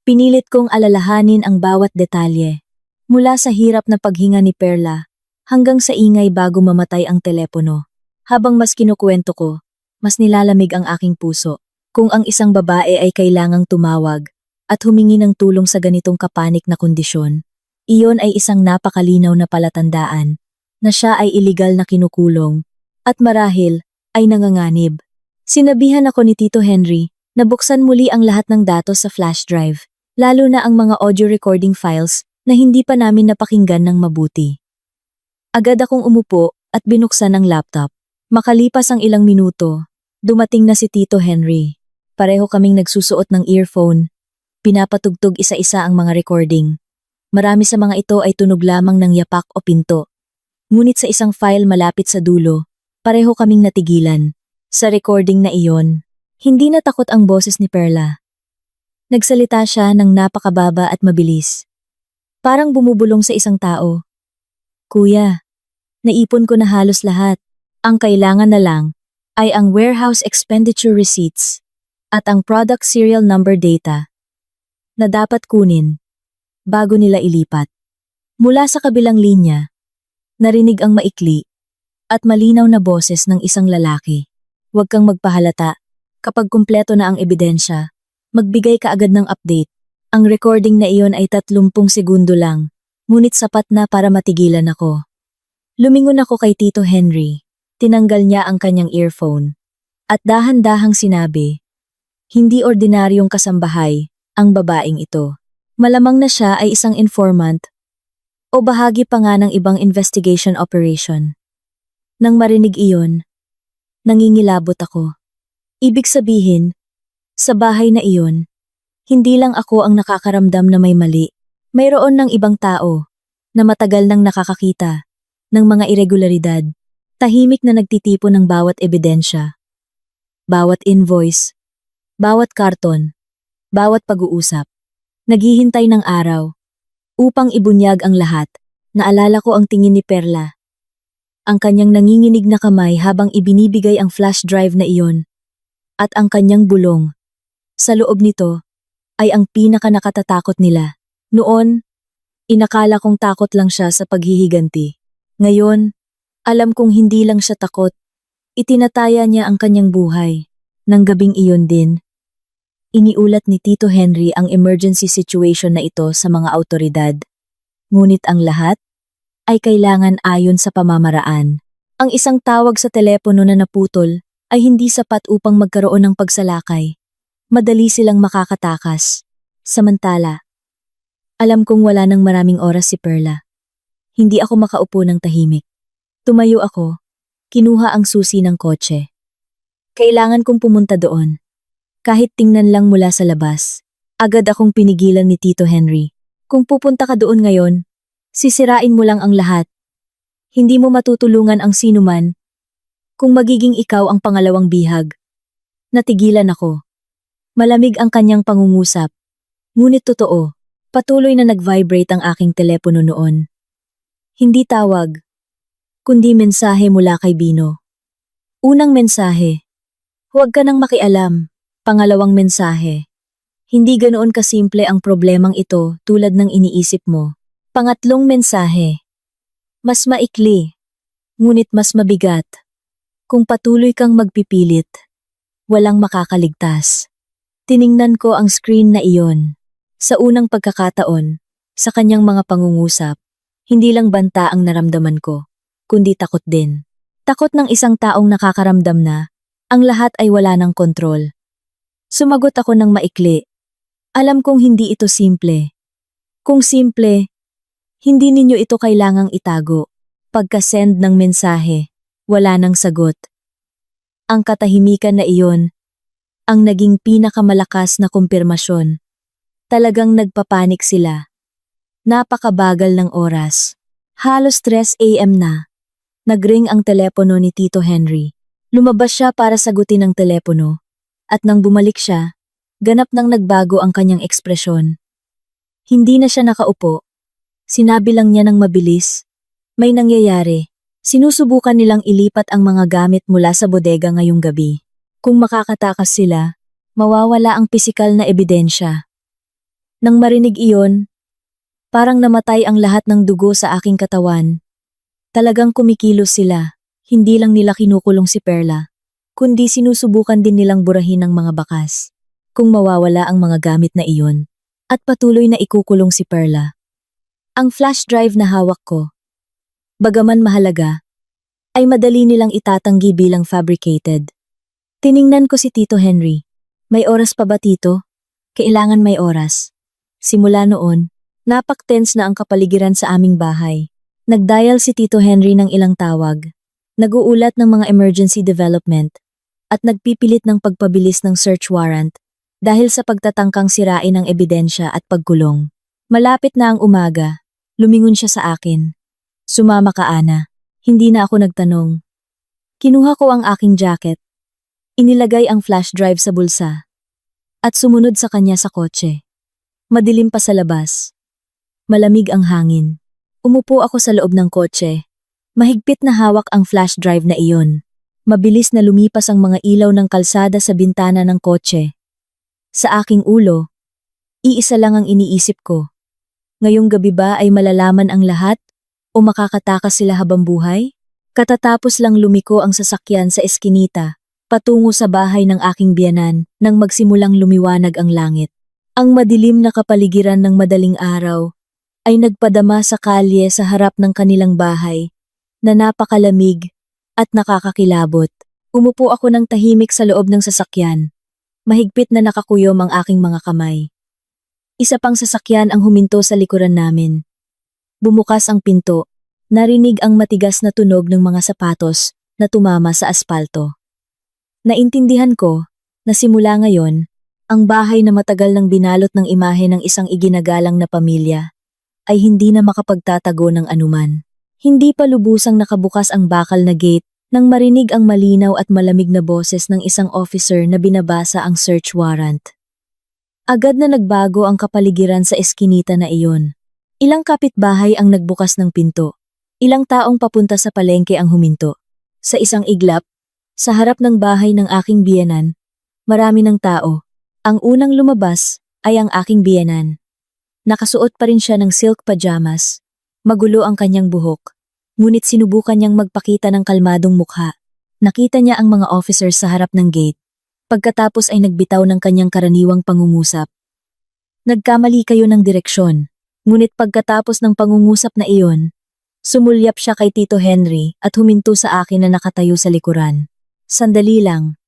Pinilit kong alalahanin ang bawat detalye. Mula sa hirap na paghinga ni Perla, hanggang sa ingay bago mamatay ang telepono. Habang mas kinukwento ko, mas nilalamig ang aking puso. Kung ang isang babae ay kailangang tumawag at humingi ng tulong sa ganitong kapanik na kondisyon, iyon ay isang napakalinaw na palatandaan na siya ay iligal na kinukulong at marahil ay nanganganib. Sinabihan ako ni Tito Henry na buksan muli ang lahat ng datos sa flash drive, lalo na ang mga audio recording files na hindi pa namin napakinggan ng mabuti. Agad akong umupo at binuksan ang laptop. Makalipas ang ilang minuto, dumating na si Tito Henry. Pareho kaming nagsusuot ng earphone. Pinapatugtog isa-isa ang mga recording. Marami sa mga ito ay tunog lamang ng yapak o pinto. Ngunit sa isang file malapit sa dulo, pareho kaming natigilan. Sa recording na iyon, hindi natakot ang boses ni Perla. Nagsalita siya ng napakababa at mabilis. Parang bumubulong sa isang tao. Kuya, naipon ko na halos lahat. Ang kailangan na lang ay ang warehouse expenditure receipts at ang product serial number data na dapat kunin bago nila ilipat. Mula sa kabilang linya, narinig ang maikli at malinaw na boses ng isang lalaki. Huwag kang magpahalata. Kapag kumpleto na ang ebidensya, magbigay ka agad ng update. Ang recording na iyon ay 30 segundo lang, ngunit sapat na para matigilan ako. Lumingon ako kay Tito Henry. Tinanggal niya ang kanyang earphone. At dahan-dahang sinabi, hindi ordinaryong kasambahay ang babaeng ito. Malamang na siya ay isang informant o bahagi pa nga ng ibang investigation operation. Nang marinig iyon, nangingilabot ako. Ibig sabihin, sa bahay na iyon, hindi lang ako ang nakakaramdam na may mali. Mayroon ng ibang tao na matagal nang nakakakita ng mga irregularidad. Tahimik na nagtitipon ng bawat ebidensya. Bawat invoice, bawat karton, bawat pag-uusap. Naghihintay ng araw upang ibunyag ang lahat. Naalala ko ang tingin ni Perla. Ang kanyang nanginginig na kamay habang ibinibigay ang flash drive na iyon. At ang kanyang bulong. Sa loob nito, ay ang pinaka-nakatatakot nila. Noon, inakala kong takot lang siya sa paghihiganti. Ngayon, alam kong hindi lang siya takot. Itinataya niya ang kanyang buhay. Nang gabing iyon din, iniulat ni Tito Henry ang emergency situation na ito sa mga awtoridad. Ngunit ang lahat ay kailangan ayon sa pamamaraan. Ang isang tawag sa telepono na naputol ay hindi sapat upang magkaroon ng pagsalakay. Madali silang makakatakas. Samantala, alam kong wala nang maraming oras si Perla. Hindi ako makaupo ng tahimik. Tumayo ako, kinuha ang susi ng kotse. Kailangan kong pumunta doon. Kahit tingnan lang mula sa labas, agad akong pinigilan ni Tito Henry. Kung pupunta ka doon ngayon, sisirain mo lang ang lahat. Hindi mo matutulungan ang sinuman kung magiging ikaw ang pangalawang bihag. Natigilan ako. Malamig ang kanyang pangungusap. Ngunit totoo, patuloy na nag-vibrate ang aking telepono noon. Hindi tawag, kundi mensahe mula kay Bino. Unang mensahe, huwag ka nang makialam. Pangalawang mensahe, hindi ganoon kasimple ang problemang ito tulad ng iniisip mo. Pangatlong mensahe, mas maikli, ngunit mas mabigat. Kung patuloy kang magpipilit, walang makakaligtas. Tiningnan ko ang screen na iyon. Sa unang pagkakataon, sa kanyang mga pangungusap, hindi lang banta ang naramdaman ko, kundi takot din. Takot ng isang taong nakakaramdam na ang lahat ay wala ng kontrol. Sumagot ako ng maikli. Alam kong hindi ito simple. Kung simple, hindi ninyo ito kailangang itago. Pagka-send ng mensahe, wala nang sagot. Ang katahimikan na iyon, ang naging pinakamalakas na kumpirmasyon. Talagang nagpapanik sila. Napakabagal ng oras. Halos 3 AM na. Nagring ang telepono ni Tito Henry. Lumabas siya para sagutin ang telepono. At nang bumalik siya, ganap nang nagbago ang kanyang ekspresyon. Hindi na siya nakaupo. Sinabi lang niya ng mabilis, "May nangyayari. Sinusubukan nilang ilipat ang mga gamit mula sa bodega ngayong gabi. Kung makakatakas sila, mawawala ang pisikal na ebidensya." Nang marinig iyon, parang namatay ang lahat ng dugo sa aking katawan. Talagang kumikilos sila. Hindi lang nila kinukulong si Perla, kundi sinusubukan din nilang burahin ang mga bakas. Kung mawawala ang mga gamit na iyon, at patuloy na ikukulong si Perla. Ang flash drive na hawak ko, bagaman mahalaga, ay madali nilang itatanggi bilang fabricated. Tiningnan ko si Tito Henry. "May oras pa ba, Tito?" "Kailangan may oras." Simula noon, napak-tense na ang kapaligiran sa aming bahay. Nagdial si Tito Henry ng ilang tawag. Nag-uulat ng mga emergency development at nagpipilit ng pagpabilis ng search warrant dahil sa pagtatangkang sirain ang ebidensya at pagkulong. Malapit na ang umaga, lumingon siya sa akin. "Sumama ka, Ana." Hindi na ako nagtanong. Kinuha ko ang aking jacket. Inilagay ang flash drive sa bulsa at sumunod sa kanya sa kotse. Madilim pa sa labas. Malamig ang hangin. Umupo ako sa loob ng kotse. Mahigpit na hawak ang flash drive na iyon. Mabilis na lumipas ang mga ilaw ng kalsada sa bintana ng kotse. Sa aking ulo, iisa lang ang iniisip ko. Ngayong gabi ba ay malalaman ang lahat o makakatakas sila habang buhay? Katatapos lang lumiko ang sasakyan sa eskinita, patungo sa bahay ng aking biyanan nang magsimulang lumiwanag ang langit. Ang madilim na kapaligiran ng madaling araw ay nagpadama sa kalye sa harap ng kanilang bahay na napakalamig at nakakakilabot. Umupo ako ng tahimik sa loob ng sasakyan. Mahigpit na nakakuyom ang aking mga kamay. Isa pang sasakyan ang huminto sa likuran namin. Bumukas ang pinto. Narinig ang matigas na tunog ng mga sapatos na tumama sa aspalto. Naintindihan ko na simula ngayon, ang bahay na matagal nang binalot ng imahe ng isang iginagalang na pamilya ay hindi na makapagtatago ng anuman. Hindi pa lubusang nakabukas ang bakal na gate nang marinig ang malinaw at malamig na boses ng isang officer na binabasa ang search warrant. Agad na nagbago ang kapaligiran sa eskinita na iyon. Ilang kapitbahay ang nagbukas ng pinto. Ilang taong papunta sa palengke ang huminto. Sa isang iglap, sa harap ng bahay ng aking biyenan, marami ng tao. Ang unang lumabas ay ang aking biyenan. Nakasuot pa rin siya ng silk pajamas. Magulo ang kanyang buhok, ngunit sinubukan niyang magpakita ng kalmadong mukha. Nakita niya ang mga officers sa harap ng gate. Pagkatapos ay nagbitaw ng kanyang karaniwang pangungusap. "Nagkamali kayo ng direksyon." Ngunit pagkatapos ng pangungusap na iyon, sumulyap siya kay Tito Henry at huminto sa akin na nakatayo sa likuran. Sandali lang,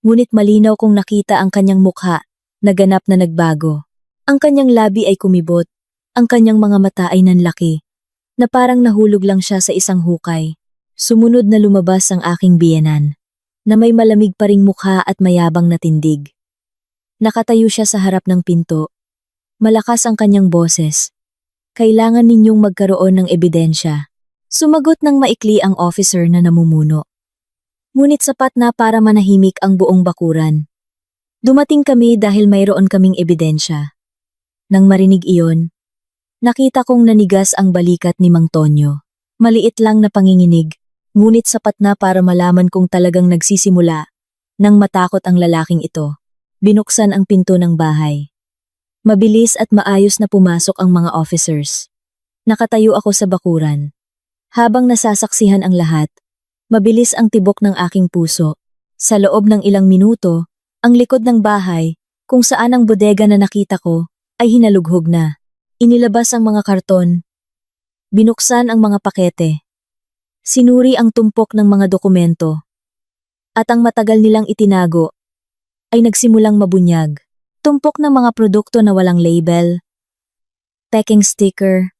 ngunit malinaw kong nakita ang kanyang mukha na ganap na nagbago. Ang kanyang labi ay kumibot, ang kanyang mga mata ay nanlaki, na parang nahulog lang siya sa isang hukay. Sumunod na lumabas ang aking biyenan, na may malamig pa ring mukha at mayabang na tindig. Nakatayo siya sa harap ng pinto. Malakas ang kanyang boses. "Kailangan ninyong magkaroon ng ebidensya." Sumagot ng maikli ang officer na namumuno. Ngunit sapat na para manahimik ang buong bakuran. "Dumating kami dahil mayroon kaming ebidensya." Nang marinig iyon, nakita kong nanigas ang balikat ni Mang Tonyo. Maliit lang na panginginig, ngunit sapat na para malaman kong talagang nagsisimula. Nang matakot ang lalaking ito, binuksan ang pinto ng bahay. Mabilis at maayos na pumasok ang mga officers. Nakatayo ako sa bakuran. Habang nasasaksihan ang lahat, mabilis ang tibok ng aking puso. Sa loob ng ilang minuto, ang likod ng bahay, kung saan ang bodega na nakita ko, ay hinalughog na. Inilabas ang mga karton. Binuksan ang mga pakete. Sinuri ang tumpok ng mga dokumento. At ang matagal nilang itinago, ay nagsimulang mabunyag. Tumpok ng mga produkto na walang label, packing sticker,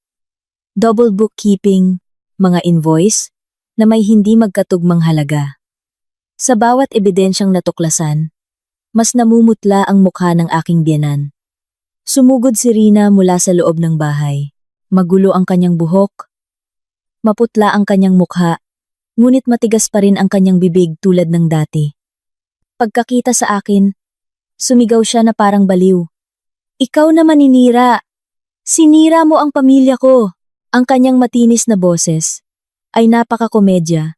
double bookkeeping, mga invoice na may hindi magkatugmang halaga. Sa bawat ebidensyang natuklasan, mas namumutla ang mukha ng aking biyenan. Sumugod si Rina mula sa loob ng bahay. Magulo ang kanyang buhok, Maputla ang kanyang mukha, ngunit matigas pa rin ang kanyang bibig tulad ng dati. Pagkakita sa akin, sumigaw siya na parang baliw. Ikaw na maninira! Sinira mo ang pamilya ko! Ang kanyang matinis na boses ay napakakomedya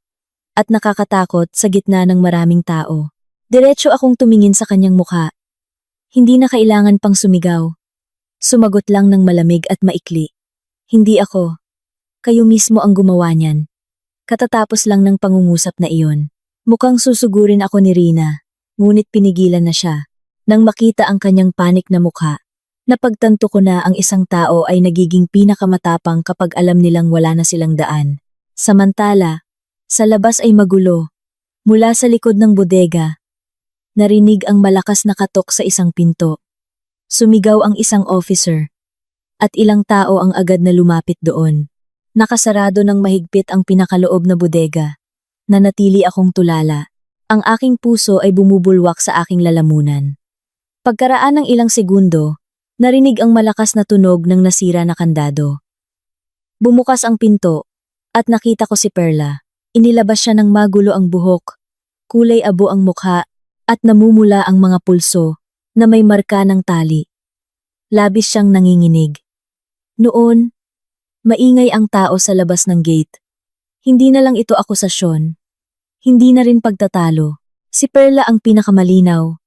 at nakakatakot sa gitna ng maraming tao. Diretso akong tumingin sa kanyang mukha. Hindi na kailangan pang sumigaw. Sumagot lang ng malamig at maikli. Hindi ako. Kayo mismo ang gumawa niyan. Katatapos lang ng pangungusap na iyon. Mukhang susugurin ako ni Rina, ngunit pinigilan na siya. Nang makita ang kanyang panik na mukha, napagtanto ko na ang isang tao ay nagiging pinakamatapang kapag alam nilang wala na silang daan. Samantala, sa labas ay magulo. Mula sa likod ng bodega, narinig ang malakas na katok sa isang pinto. Sumigaw ang isang officer, at ilang tao ang agad na lumapit doon. Nakasarado ng mahigpit ang pinakaloob na bodega. Nanatili akong tulala. Ang aking puso ay bumubulwak sa aking lalamunan. Pagkaraan ng ilang segundo, narinig ang malakas na tunog ng nasira na kandado. Bumukas ang pinto, at nakita ko si Perla. Inilabas siya ng magulo ang buhok, kulay abo ang mukha, at namumula ang mga pulso na may marka ng tali. Labis siyang nanginginig. Noon, maingay ang tao sa labas ng gate. Hindi na lang ito akusasyon. Hindi na rin pagtatalo. Si Perla ang pinakamalinaw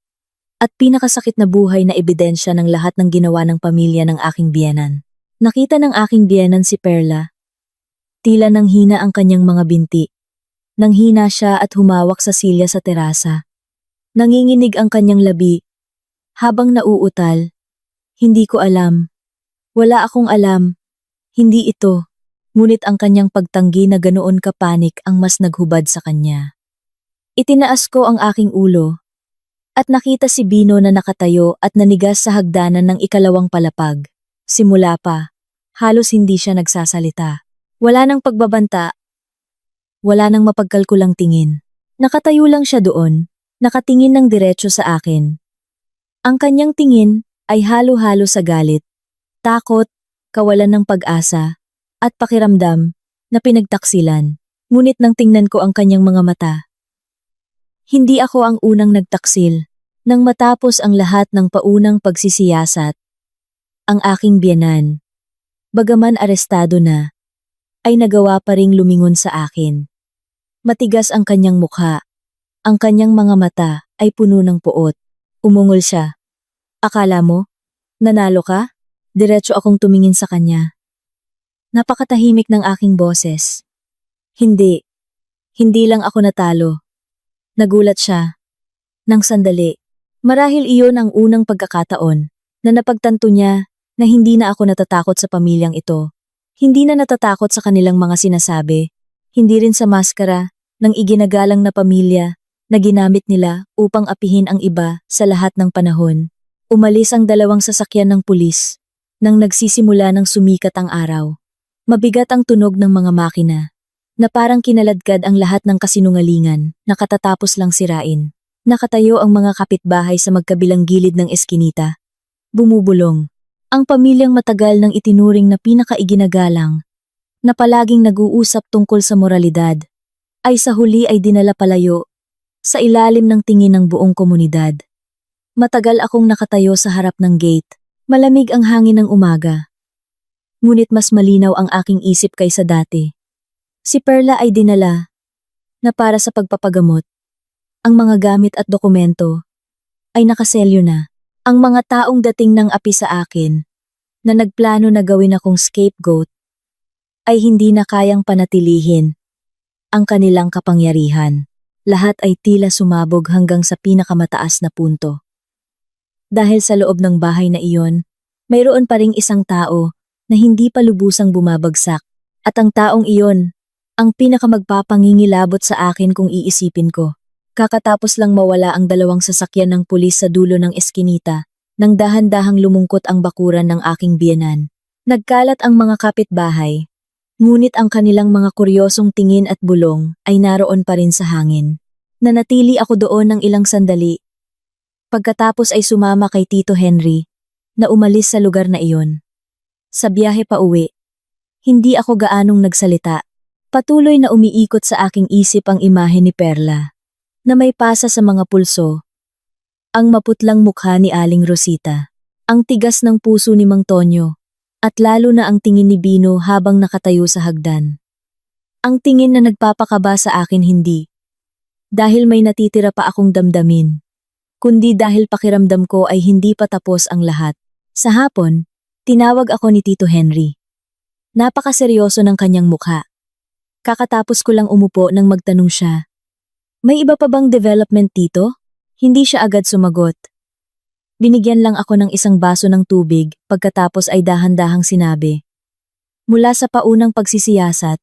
at pinakasakit na buhay na ebidensya ng lahat ng ginawa ng pamilya ng aking biyenan. Nakita ng aking biyenan si Perla. Tila nang hina ang kanyang mga binti. Nang hina siya at humawak sa silya sa terasa. Nanginginig ang kanyang labi. Habang nauutal, hindi ko alam. Wala akong alam. Hindi ito. Ngunit ang kanyang pagtanggi na ganoon kapanik ang mas naghubad sa kanya. Itinaas ko ang aking ulo. At nakita si Bino na nakatayo at nanigas sa hagdanan ng ikalawang palapag. Simula pa, halos hindi siya nagsasalita. Wala nang pagbabanta. Wala nang mapagkalkulang tingin. Nakatayo lang siya doon, nakatingin ng diretso sa akin. Ang kanyang tingin ay halo-halo sa galit, takot, kawalan ng pag-asa, at pakiramdam na pinagtaksilan. Ngunit nang tingnan ko ang kanyang mga mata, hindi ako ang unang nagtaksil. Nang matapos ang lahat ng paunang pagsisiyasat, ang aking biyenan, bagaman arestado na, ay nagawa pa ring lumingon sa akin. Matigas ang kanyang mukha. Ang kanyang mga mata ay puno ng puot. Umungol siya. Akala mo? Nanalo ka? Diretso akong tumingin sa kanya. Napakatahimik ng aking boses. Hindi. Hindi lang ako natalo. Nagulat siya. Nang sandali. Marahil iyon ang unang pagkakataon na napagtanto niya na hindi na ako natatakot sa pamilyang ito. Hindi na natatakot sa kanilang mga sinasabi. Hindi rin sa maskara ng iginagalang na pamilya na ginamit nila upang apihin ang iba sa lahat ng panahon. Umalis ang dalawang sasakyan ng pulis nang nagsisimula ng sumikat ang araw. Mabigat ang tunog ng mga makina na parang kinaladkad ang lahat ng kasinungalingan na katatapos lang sirain. Nakatayo ang mga kapitbahay sa magkabilang gilid ng eskinita. Bumubulong. Ang pamilyang matagal nang itinuring na pinakaiginagalang na palaging nag-uusap tungkol sa moralidad ay sa huli ay dinala palayo sa ilalim ng tingin ng buong komunidad. Matagal akong nakatayo sa harap ng gate. Malamig ang hangin ng umaga. Ngunit mas malinaw ang aking isip kaysa dati. Si Perla ay dinala na para sa pagpapagamot. Ang mga gamit at dokumento ay nakaselyo na. Ang mga taong dating ng api sa akin na nagplano na gawin akong scapegoat ay hindi na kayang panatilihin ang kanilang kapangyarihan. Lahat ay tila sumabog hanggang sa pinakamataas na punto. Dahil sa loob ng bahay na iyon, mayroon pa ring isang tao na hindi pa lubusang bumabagsak. At ang taong iyon, ang pinakamagpapangingilabot sa akin kung iisipin ko. Kakatapos lang mawala ang dalawang sasakyan ng pulis sa dulo ng eskinita, nang dahan-dahang lumungkot ang bakuran ng aking biyenan. Nagkalat ang mga kapitbahay. Ngunit ang kanilang mga kuryosong tingin at bulong ay naroon pa rin sa hangin. Nanatili ako doon ng ilang sandali. Pagkatapos ay sumama kay Tito Henry na umalis sa lugar na iyon. Sa biyahe pa uwi, hindi ako gaanong nagsalita. Patuloy na umiikot sa aking isip ang imahe ni Perla, na may pasa sa mga pulso, ang maputlang mukha ni Aling Rosita, ang tigas ng puso ni Mang Tonyo, at lalo na ang tingin ni Bino habang nakatayo sa hagdan. Ang tingin na nagpapakaba sa akin hindi dahil may natitira pa akong damdamin, kundi dahil pakiramdam ko ay hindi pa tapos ang lahat. Sa hapon, tinawag ako ni Tito Henry. Napakaseryoso ng kanyang mukha. Kakatapos ko lang umupo nang magtanong siya, "May iba pa bang development, Tito?" Hindi siya agad sumagot. Binigyan lang ako ng isang baso ng tubig pagkatapos ay dahan-dahang sinabi, "Mula sa paunang pagsisiyasat,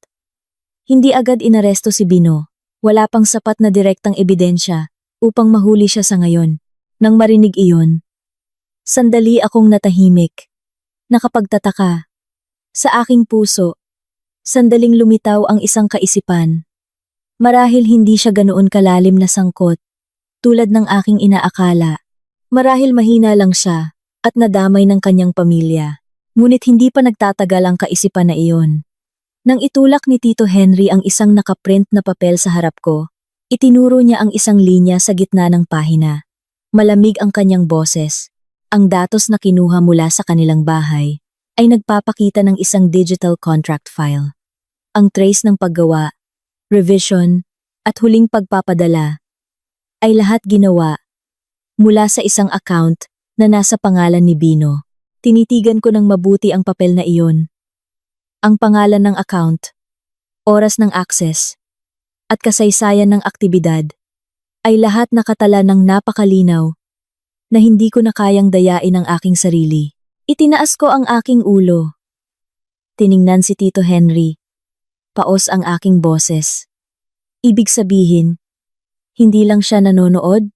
hindi agad inaresto si Bino. Wala pang sapat na direktang ebidensya upang mahuli siya sa ngayon." Nang marinig iyon, sandali akong natahimik. Nakapagtataka. Sa aking puso, sandaling lumitaw ang isang kaisipan. Marahil hindi siya ganoon kalalim na sangkot, tulad ng aking inaakala. Marahil mahina lang siya at nadamay ng kanyang pamilya. Ngunit hindi pa nagtatagal ang kaisipan na iyon. Nang itulak ni Tito Henry ang isang nakaprint na papel sa harap ko, itinuro niya ang isang linya sa gitna ng pahina. Malamig ang kanyang boses. Ang datos na kinuha mula sa kanilang bahay ay nagpapakita ng isang digital contract file. Ang trace ng paggawa, revision, at huling pagpapadala ay lahat ginawa mula sa isang account na nasa pangalan ni Bino. Tinitigan ko ng mabuti ang papel na iyon. Ang pangalan ng account, oras ng access, at kasaysayan ng aktibidad ay lahat nakatala ng napakalinaw na hindi ko na kayang dayain ang aking sarili. Itinaas ko ang aking ulo. Tiningnan si Tito Henry. Paos ang aking boses. Ibig sabihin, hindi lang siya nanonood.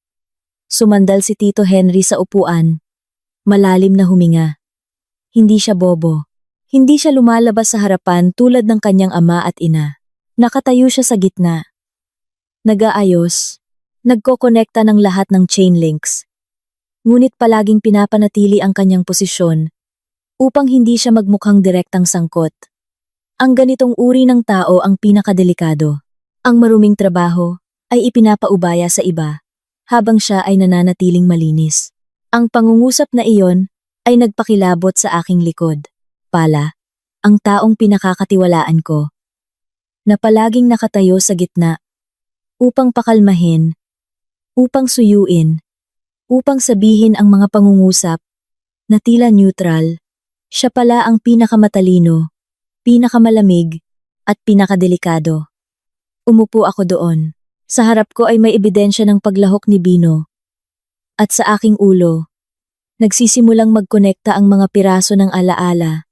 Sumandal si Tito Henry sa upuan. Malalim na huminga. Hindi siya bobo. Hindi siya lumalabas sa harapan tulad ng kanyang ama at ina. Nakatayo siya sa gitna. Nag-aayos. Nagkokonekta ng lahat ng chain links. Ngunit palaging pinapanatili ang kanyang posisyon upang hindi siya magmukhang direktang sangkot. Ang ganitong uri ng tao ang pinakadelikado. Ang maruming trabaho ay ipinapaubaya sa iba habang siya ay nananatiling malinis. Ang pangungusap na iyon ay nagpakilabot sa aking likod. Pala, ang taong pinakakatiwalaan ko, na palaging nakatayo sa gitna, upang pakalmahin, upang suyuin, upang sabihin ang mga pangungusap, na tila neutral, siya pala ang pinakamatalino, pinakamalamig, at pinakadelikado. Umupo ako doon. Sa harap ko ay may ebidensya ng paglahok ni Bino. At sa aking ulo, nagsisimulang magkonekta ang mga piraso ng alaala,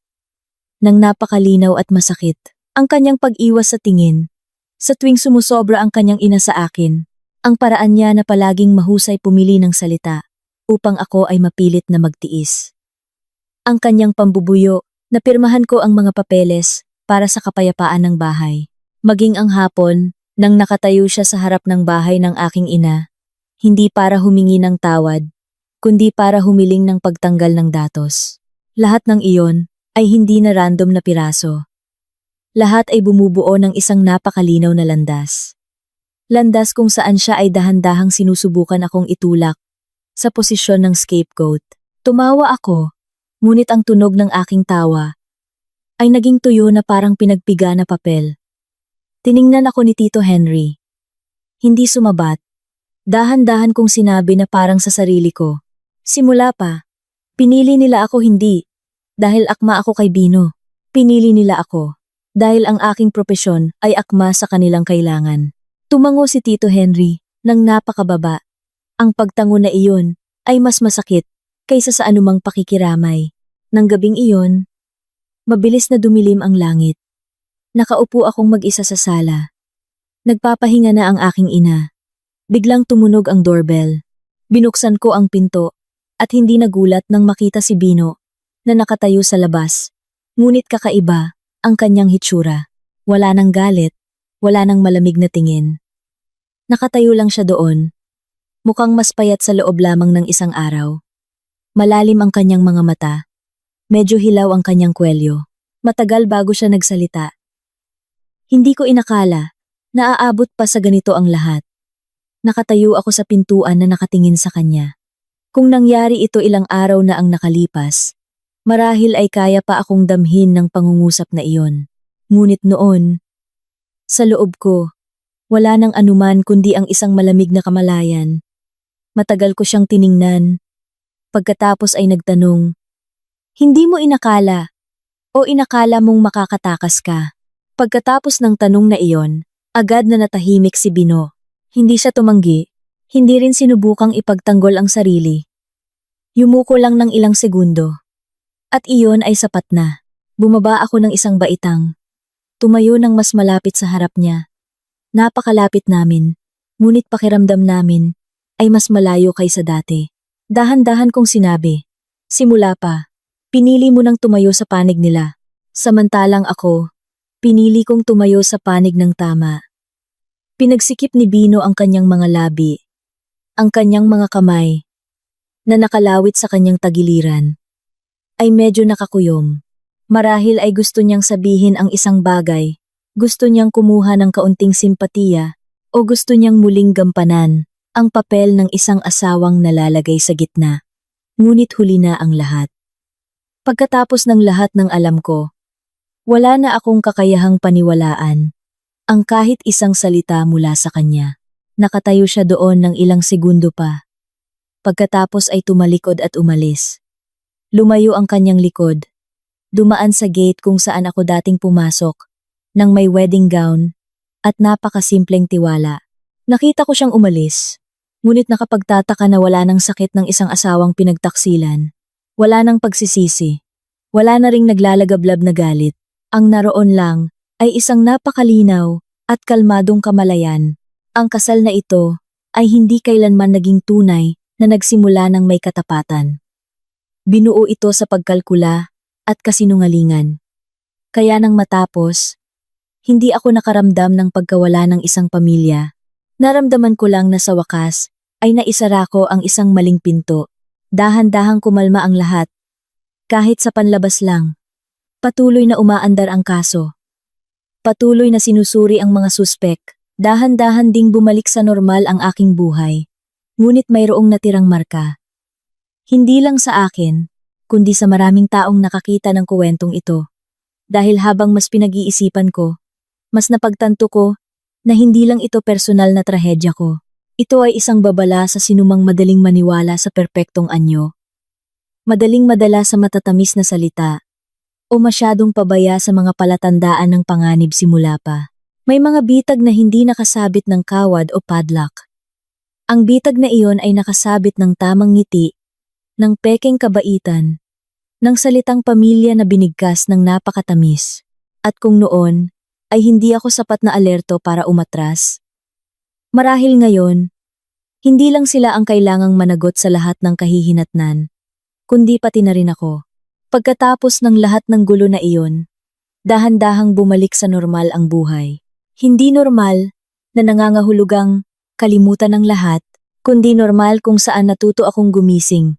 nang napakalinaw at masakit. Ang kanyang pag-iwas sa tingin, sa tuwing sumusobra ang kanyang ina sa akin, ang paraan niya na palaging mahusay pumili ng salita, upang ako ay mapilit na magtiis. Ang kanyang pambubuyo, na pirmahan ko ang mga papeles para sa kapayapaan ng bahay. Maging ang hapon, nang nakatayo siya sa harap ng bahay ng aking ina, hindi para humingi ng tawad, kundi para humiling ng pagtanggal ng datos. Lahat ng iyon ay hindi na random na piraso. Lahat ay bumubuo ng isang napakalinaw na landas. Landas kung saan siya ay dahan-dahang sinusubukan akong itulak sa posisyon ng scapegoat. Tumawa ako, ngunit ang tunog ng aking tawa ay naging tuyo na parang pinagpiga na papel. Tiningnan ako ni Tito Henry. Hindi sumabat. Dahan-dahan kong sinabi na parang sa sarili ko. Simula pa, pinili nila ako hindi dahil akma ako kay Bino. Pinili nila ako dahil ang aking propesyon ay akma sa kanilang kailangan. Tumango si Tito Henry nang napakababa. Ang pagtango na iyon ay mas masakit kaysa sa anumang pakikiramay. Nang gabing iyon, mabilis na dumilim ang langit. Nakaupo akong mag-isa sa sala. Nagpapahinga na ang aking ina. Biglang tumunog ang doorbell. Binuksan ko ang pinto at hindi nagulat nang makita si Bino na nakatayo sa labas. Ngunit kakaiba ang kanyang hitsura. Wala nang galit, wala nang malamig na tingin. Nakatayo lang siya doon. Mukhang mas payat sa loob lamang ng isang araw. Malalim ang kanyang mga mata. Medyo hilaw ang kanyang kwelyo. Matagal bago siya nagsalita. Hindi ko inakala na aabot pa sa ganito ang lahat. Nakatayo ako sa pintuan na nakatingin sa kanya. Kung nangyari ito ilang araw na ang nakalipas, marahil ay kaya pa akong damhin ng pangungusap na iyon. Ngunit noon, sa loob ko, wala nang anuman kundi ang isang malamig na kamalayan. Matagal ko siyang tiningnan. Pagkatapos ay nagtanong, "Hindi mo inakala o inakala mong makakatakas ka?" Pagkatapos ng tanong na iyon, agad na natahimik si Bino. Hindi siya tumanggi, hindi rin sinubukang ipagtanggol ang sarili. Yumuko lang ng ilang segundo. At iyon ay sapat na. Bumaba ako ng isang baitang. Tumayo ng mas malapit sa harap niya. Napakalapit namin, ngunit pakiramdam namin ay mas malayo kaysa dati. Dahan-dahan kong sinabi, "Simula pa, pinili mo nang tumayo sa panig nila. Samantalang ako, pinili kong tumayo sa panig ng tama." Pinagsikip ni Bino ang kanyang mga labi, ang kanyang mga kamay, na nakalawit sa kanyang tagiliran, ay medyo nakakuyom. Marahil ay gusto niyang sabihin ang isang bagay, gusto niyang kumuha ng kaunting simpatiya, o gusto niyang muling gampanan ang papel ng isang asawang nalalagay sa gitna. Ngunit huli na ang lahat. Pagkatapos ng lahat ng alam ko, wala na akong kakayahang paniwalaan ang kahit isang salita mula sa kanya. Nakatayo siya doon ng ilang segundo pa. Pagkatapos ay tumalikod at umalis. Lumayo ang kanyang likod. Dumaan sa gate kung saan ako dating pumasok, nang may wedding gown, at napakasimpleng tiwala. Nakita ko siyang umalis, ngunit nakapagtataka na wala nang sakit ng isang asawang pinagtaksilan. Wala nang pagsisisi. Wala na ring naglalagablab na galit. Ang naroon lang ay isang napakalinaw at kalmadong kamalayan. Ang kasal na ito ay hindi kailanman naging tunay na nagsimula ng may katapatan. Binuo ito sa pagkalkula at kasinungalingan. Kaya nang matapos, hindi ako nakaramdam ng pagkawala ng isang pamilya. Naramdaman ko lang na sa wakas ay naisara ko ang isang maling pinto. Dahan-dahang kumalma ang lahat. Kahit sa panlabas lang. Patuloy na umaandar ang kaso. Patuloy na sinusuri ang mga suspek. Dahan-dahan ding bumalik sa normal ang aking buhay. Ngunit mayroong natirang marka. Hindi lang sa akin, kundi sa maraming taong nakakita ng kuwentong ito. Dahil habang mas pinag-iisipan ko, mas napagtanto ko na hindi lang ito personal na trahedya ko. Ito ay isang babala sa sinumang madaling maniwala sa perpektong anyo. Madaling madala sa matatamis na salita, o masyadong pabaya sa mga palatandaan ng panganib simula pa. May mga bitag na hindi nakasabit ng kawad o padlock. Ang bitag na iyon ay nakasabit ng tamang ngiti, ng pekeng kabaitan, ng salitang pamilya na binigkas ng napakatamis. At kung noon, ay hindi ako sapat na alerto para umatras. Marahil ngayon, hindi lang sila ang kailangang managot sa lahat ng kahihinatnan, kundi pati na rin ako. Pagkatapos ng lahat ng gulo na iyon, dahan-dahang bumalik sa normal ang buhay. Hindi normal na nangangahulugang kalimutan ng lahat, kundi normal kung saan natuto akong gumising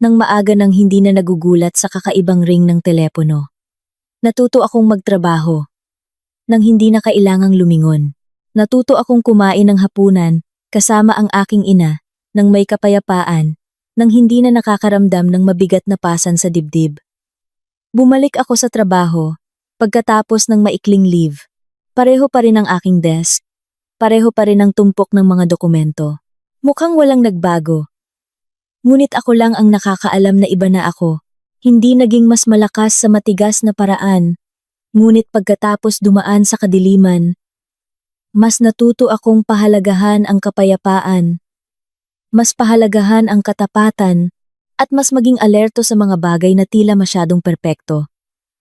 nang maaga nang hindi na nagugulat sa kakaibang ring ng telepono. Natuto akong magtrabaho nang hindi na kailangang lumingon. Natuto akong kumain ng hapunan kasama ang aking ina nang may kapayapaan, nang hindi na nakakaramdam ng mabigat na pasan sa dibdib. Bumalik ako sa trabaho pagkatapos ng maikling leave. Pareho pa rin ang aking desk. Pareho pa rin ang tumpok ng mga dokumento. Mukhang walang nagbago. Ngunit ako lang ang nakakaalam na iba na ako. Hindi naging mas malakas sa matigas na paraan. Ngunit pagkatapos dumaan sa kadiliman, mas natuto akong pahalagahan ang kapayapaan. Mas pahalagahan ang katapatan. At mas maging alerto sa mga bagay na tila masyadong perpekto.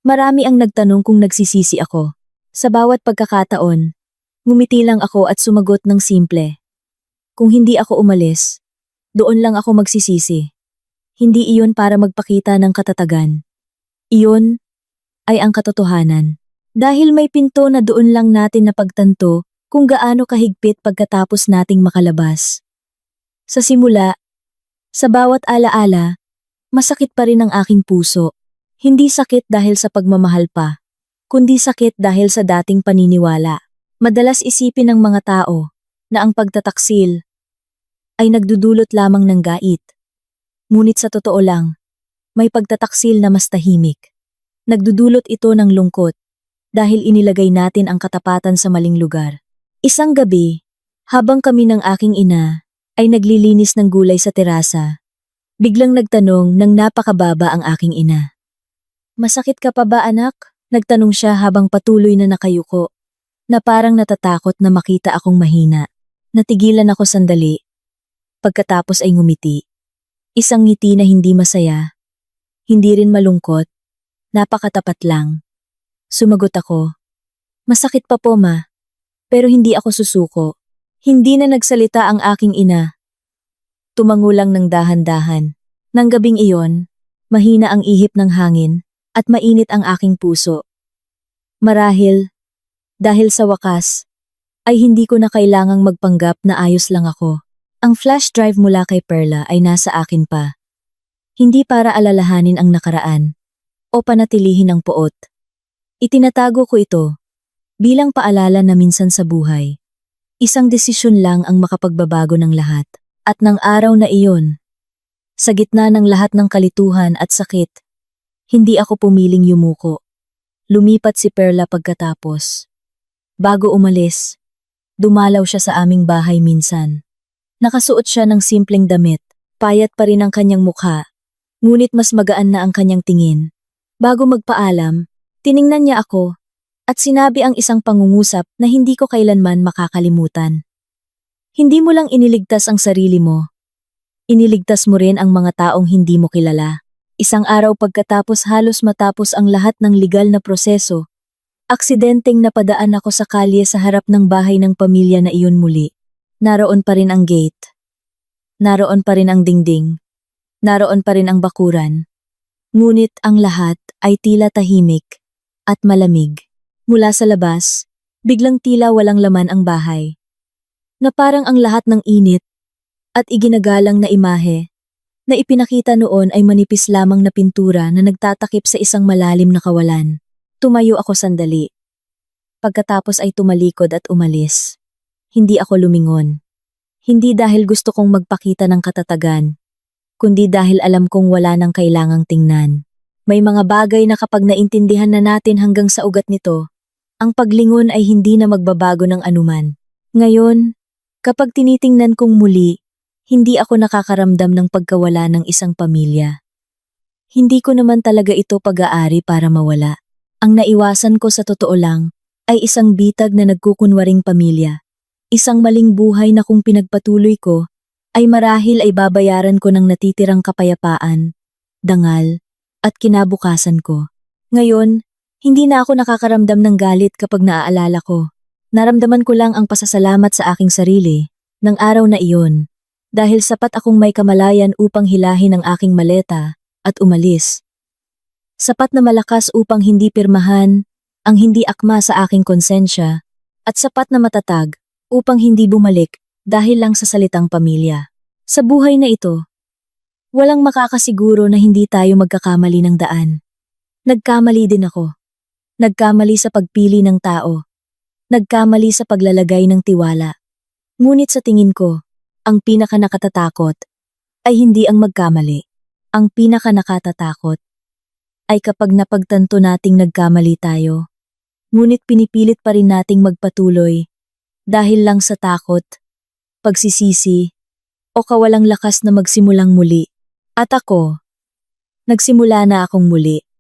Marami ang nagtanong kung nagsisisi ako. Sa bawat pagkakataon, ngumiti lang ako at sumagot ng simple. Kung hindi ako umalis, doon lang ako magsisisi. Hindi iyon para magpakita ng katatagan. Iyon ay ang katotohanan. Dahil may pinto na doon lang natin napagtanto kung gaano kahigpit pagkatapos nating makalabas. Sa simula, sa bawat alaala, masakit pa rin ang aking puso. Hindi sakit dahil sa pagmamahal pa, kundi sakit dahil sa dating paniniwala. Madalas isipin ng mga tao na ang pagtataksil ay nagdudulot lamang ng gait. Ngunit sa totoo lang, may pagtataksil na mas tahimik. Nagdudulot ito ng lungkot dahil inilagay natin ang katapatan sa maling lugar. Isang gabi, habang kami ng aking ina ay naglilinis ng gulay sa terasa, biglang nagtanong ng napakababa ang aking ina. "Masakit ka pa ba, anak?" Nagtanong siya habang patuloy na nakayuko, na parang natatakot na makita akong mahina. Natigilan ako sandali. Pagkatapos ay ngumiti. Isang ngiti na hindi masaya, hindi rin malungkot, napakatapat lang. Sumagot ako, "Masakit pa po, ma. Pero hindi ako susuko." Hindi na nagsalita ang aking ina. Tumango lang ng dahan-dahan. Nang gabing iyon, mahina ang ihip ng hangin at mainit ang aking puso. Marahil, dahil sa wakas, ay hindi ko na kailangang magpanggap na ayos lang ako. Ang flash drive mula kay Perla ay nasa akin pa. Hindi para alalahanin ang nakaraan o panatilihin ang poot. Itinatago ko ito bilang paalala na minsan sa buhay, isang desisyon lang ang makapagbabago ng lahat. At ng araw na iyon, sa gitna ng lahat ng kalituhan at sakit, hindi ako pumiling yumuko. Lumipat si Perla pagkatapos. Bago umalis, dumalaw siya sa aming bahay minsan. Nakasuot siya ng simpleng damit, payat pa rin ang kanyang mukha, ngunit mas magaan na ang kanyang tingin. Bago magpaalam, tiningnan niya ako at sinabi ang isang pangungusap na hindi ko kailanman makakalimutan. "Hindi mo lang iniligtas ang sarili mo. Iniligtas mo rin ang mga taong hindi mo kilala." Isang araw pagkatapos halos matapos ang lahat ng legal na proseso, aksidenteng napadaan ako sa kalye sa harap ng bahay ng pamilya na iyon muli. Naroon pa rin ang gate. Naroon pa rin ang dingding. Naroon pa rin ang bakuran. Ngunit ang lahat ay tila tahimik at malamig. Mula sa labas, biglang tila walang laman ang bahay. Na parang ang lahat ng init at iginagalang na imahe na ipinakita noon ay manipis lamang na pintura na nagtatakip sa isang malalim na kawalan. Tumayo ako sandali. Pagkatapos ay tumalikod at umalis. Hindi ako lumingon. Hindi dahil gusto kong magpakita ng katatagan, kundi dahil alam kong wala nang kailangang tingnan. May mga bagay na kapag naintindihan na natin hanggang sa ugat nito, ang paglingon ay hindi na magbabago ng anuman. Ngayon, kapag tinitingnan kong muli, hindi ako nakakaramdam ng pagkawala ng isang pamilya. Hindi ko naman talaga ito pag-aari para mawala. Ang naiwasan ko sa totoo lang ay isang bitag na nagkukunwaring pamilya. Isang maling buhay na kung pinagpatuloy ko, ay marahil ay babayaran ko ng natitirang kapayapaan, dangal, at kinabukasan ko. Ngayon, hindi na ako nakakaramdam ng galit kapag naaalala ko. Naramdaman ko lang ang pasasalamat sa aking sarili ng araw na iyon. Dahil sapat akong may kamalayan upang hilahin ang aking maleta at umalis. Sapat na malakas upang hindi pirmahan ang hindi akma sa aking konsensya at sapat na matatag upang hindi bumalik dahil lang sa salitang pamilya. Sa buhay na ito, walang makakasiguro na hindi tayo magkakamali ng daan. Nagkamali din ako. Nagkamali sa pagpili ng tao. Nagkamali sa paglalagay ng tiwala. Ngunit sa tingin ko, ang pinakanakatatakot ay hindi ang magkamali. Ang pinakanakatatakot ay kapag napagtanto nating nagkamali tayo, ngunit pinipilit pa rin nating magpatuloy dahil lang sa takot, pagsisisi, o kawalang lakas na magsimulang muli. At ako, nagsimula na akong muli.